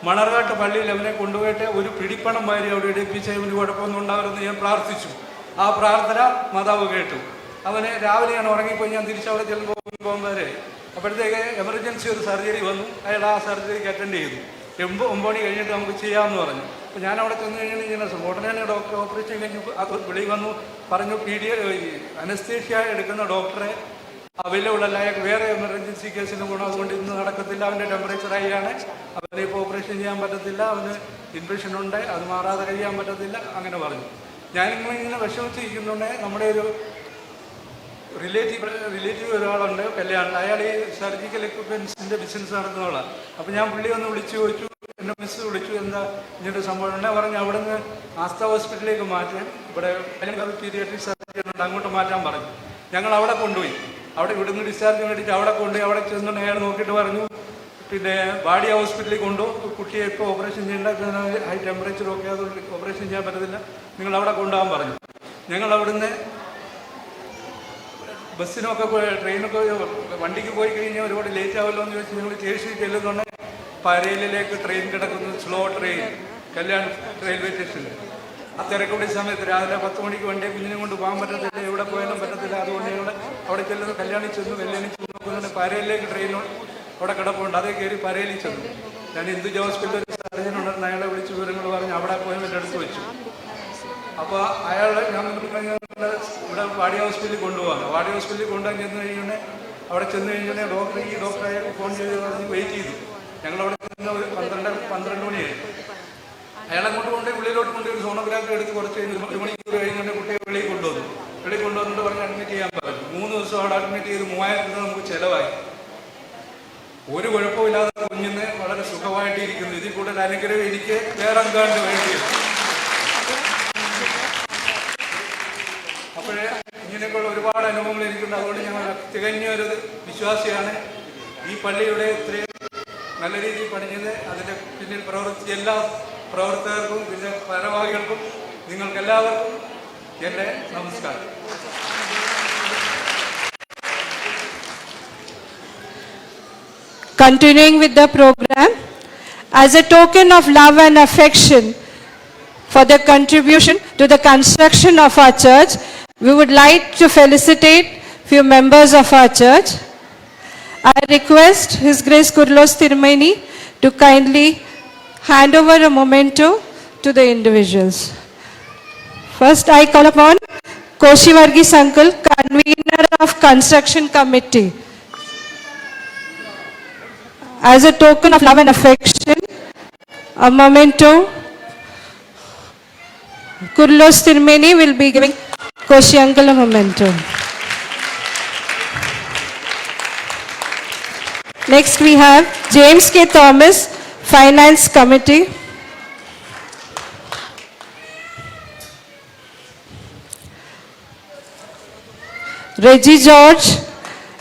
മണർകാട്ട് പള്ളിയിൽ അവനെ കൊണ്ടുപോയിട്ട് ഒരു പിടിപ്പണം വാരി അവിടെ ഇടിപ്പിച്ച് അവന് കുഴപ്പമൊന്നും ഉണ്ടാവരുതെന്ന് ഞാൻ പ്രാർത്ഥിച്ചു. ആ പ്രാർത്ഥന മാതാവ് കേട്ടു. അവനെ രാവിലെ ഞാൻ ഉറങ്ങിപ്പോയി. ഞാൻ തിരിച്ച് അവിടെ ചെല്ലുമ്പോൾ വരെ അപ്പോഴത്തേക്ക് എമർജൻസി ഒരു സർജറി വന്നു. അയാൾ ആ സർജറിക്ക് അറ്റൻഡ് ചെയ്തു. 9 മണി കഴിഞ്ഞിട്ട് നമുക്ക് ചെയ്യാമെന്ന് പറഞ്ഞു. അപ്പോൾ ഞാൻ അവിടെ ചെന്ന് കഴിഞ്ഞാൽ ഇങ്ങനെ ഉടനെ തന്നെ ഡോക്ടർ ഓപ്പറേഷൻ കഴിഞ്ഞ് വിളി വന്നു. പറഞ്ഞു അനസ്തേഷ്യ എടുക്കുന്ന ഡോക്ടറെ അവൈലബിൾ അല്ല, അയാൾക്ക് വേറെ എമർജൻസി കേസിന് പോകണം, അതുകൊണ്ട് ഇന്ന് നടക്കത്തില്ല, അവൻ്റെ ടെമ്പറേച്ചർ ഹൈയാണ്, അവനെ ഇപ്പോൾ ഓപ്പറേഷൻ ചെയ്യാൻ പറ്റത്തില്ല, അവന് ഇൻഫെക്ഷൻ ഉണ്ട്, അത് മാറാതെ കഴിയാൻ പറ്റത്തില്ല, അങ്ങനെ പറഞ്ഞു. ഞാനിങ്ങനെ വിഷമിച്ചിരിക്കുന്നുണ്ട്. നമ്മുടെ ഒരു റിലേറ്റീവ് ഒരാളുണ്ട്, കല്യാണം. അയാൾ ഈ സർജിക്കൽ എക്യുപ്മെൻസിൻ്റെ ബിസിനസ് നടത്തുന്നവളാണ്. അപ്പോൾ ഞാൻ പുള്ളി ഒന്ന് വിളിച്ചു ചോദിച്ചു, എന്നെ മിസ് വിളിച്ചു, എന്താ ഇങ്ങനൊരു സംഭവം ഉണ്ടെ പറഞ്ഞു. അവിടെ നിന്ന് ആസ്ഥ ഹോസ്പിറ്റലിലേക്ക് മാറ്റാൻ, ഇവിടെ പീഡിയാട്രിക് സർജറി ഉണ്ട്, അങ്ങോട്ട് മാറ്റാൻ പറഞ്ഞു. ഞങ്ങൾ അവിടെ കൊണ്ടുപോയി. അവിടെ ഇവിടുന്ന് ഡിസ്ചാർജ് വേണ്ടിയിട്ട് അവിടെ കൊണ്ടുപോയി. അവിടെ ചെന്ന് അയാൾ നോക്കിയിട്ട് പറഞ്ഞു, പിന്നെ ബാഡി ഹോസ്പിറ്റലിൽ കൊണ്ടുപോകും, കുട്ടിയെ ഇപ്പോൾ ഓപ്പറേഷൻ ചെയ്യേണ്ട, ഹൈ ടെമ്പറേച്ചറൊക്കെ അതുകൊണ്ട് ഓപ്പറേഷൻ ചെയ്യാൻ പറ്റത്തില്ല, നിങ്ങൾ അവിടെ കൊണ്ടുപോകാൻ പറഞ്ഞു. ഞങ്ങൾ അവിടുന്ന് ബസ്സിനൊക്കെ ട്രെയിനൊക്കെ വണ്ടിക്ക് പോയി കഴിഞ്ഞാൽ ഒരുപാട് ലേറ്റ് ആവുമല്ലോ എന്ന് ചോദിച്ചാൽ ഞങ്ങൾ ചേച്ചി ചെല്ലുന്നുണ്ട്. പരേലിലേക്ക് ട്രെയിൻ കിടക്കുന്നു, സ്ലോ ട്രെയിൻ, കല്യാൺ റെയിൽവേ സ്റ്റേഷനിൽ. ആ തിരക്കുള്ള സമയത്ത് രാവിലെ 10 മണിക്ക് വണ്ടിയെ കുഞ്ഞിനെ കൊണ്ട് പോകാൻ പറ്റത്തില്ല, എവിടെ പോയാലും പറ്റത്തില്ല. അതുകൊണ്ട് ഞങ്ങൾ അവിടെ ചെല്ലുന്നു, കല്യാണി ചെന്നു, വെല്ലുവിളി ചെന്നു. പരേലിലേക്ക് ട്രെയിനോ അവിടെ കിടപ്പുണ്ട്, അതേ കയറി പരേലിൽ ചെന്നു. ഞാൻ ഹിന്ദുജ ഹോസ്പിറ്റലിൽ ഒരു സർജൻ ഉണ്ടായിരുന്നു, അയാളെ വിളിച്ച് വിവരങ്ങൾ പറഞ്ഞ് അവിടെ പോയി എൻ്റെ അടുത്ത് വെച്ചു. അപ്പോൾ അയാൾ ഞാൻ ഇവിടെ വാടി ഹോസ്പിറ്റലിൽ കൊണ്ടുപോകാം. വാടി ഹോസ്പിറ്റലിൽ കൊണ്ടുപോകാൻ ചെന്ന് കഴിഞ്ഞാൽ അവിടെ ചെന്ന് കഴിഞ്ഞാൽ ഈ ഡോക്ടർ അയാൾക്ക് ഫോൺ ചെയ്ത് പറഞ്ഞ് വെയിറ്റ് ചെയ്തു. ഞങ്ങളവിടെ ചെന്ന് ഒരു 12 മണിയായി. അയാളെ കൊണ്ടുപോയി ഉള്ളിലോട്ട് കൊണ്ടുപോയി സോണോഗ്രാഫി എടുത്ത് കുറച്ച് 1 മണിക്കൂർ കഴിഞ്ഞാൽ കുട്ടിയെ വെളിയിൽ കൊണ്ടുവന്നു. വെളിയിൽ കൊണ്ടുവന്നിട്ട് പറഞ്ഞ് അഡ്മിറ്റ് ചെയ്യാൻ പറഞ്ഞു. 3 ദിവസം അവിടെ അഡ്മിറ്റ് ചെയ്ത് 3000 രൂപ നമുക്ക് ചിലവായി. ഒരു കുഴപ്പമില്ലാതെ കുഞ്ഞിന് വളരെ സുഖമായിട്ടിരിക്കുന്നു. ഇതിൽ കൂടുതൽ അനുഗ്രഹം എനിക്ക് വേറെ എന്താണ്ട് വേണ്ടിയത്. അപ്പോഴേ ഇങ്ങനെയൊക്കെയുള്ള ഒരുപാട് അനുഭവങ്ങൾ എനിക്കുണ്ട്. അതുകൊണ്ട് ഞങ്ങൾ തികഞ്ഞ ഒരു വിശ്വാസിയാണ്. ഈ പള്ളിയുടെ ഇത്രയും നല്ല രീതിയിൽ പണിഞ്ഞത് അതിൻ്റെ പിന്നിൽ പ്രവർത്തിച്ച എല്ലാ പ്രവർത്തകർക്കും പിന്നെ ഭാരവാഹികൾക്കും നിങ്ങൾക്കെല്ലാവർക്കും എൻ്റെ നമസ്കാരം. Continuing with the program, as a token of love and affection for their contribution to the construction of our church, we would like to felicitate few members of our church. I request His Grace Kurlos Tirumeni to kindly hand over a memento to the individuals. First, I call upon Koshi Varghese Uncle, convener of construction committee. As a token of love and affection, a memento, Kurlos Tirumeni will be giving Koshi Uncle a memento. Next we have James K. Thomas, Finance Committee. Reggie George,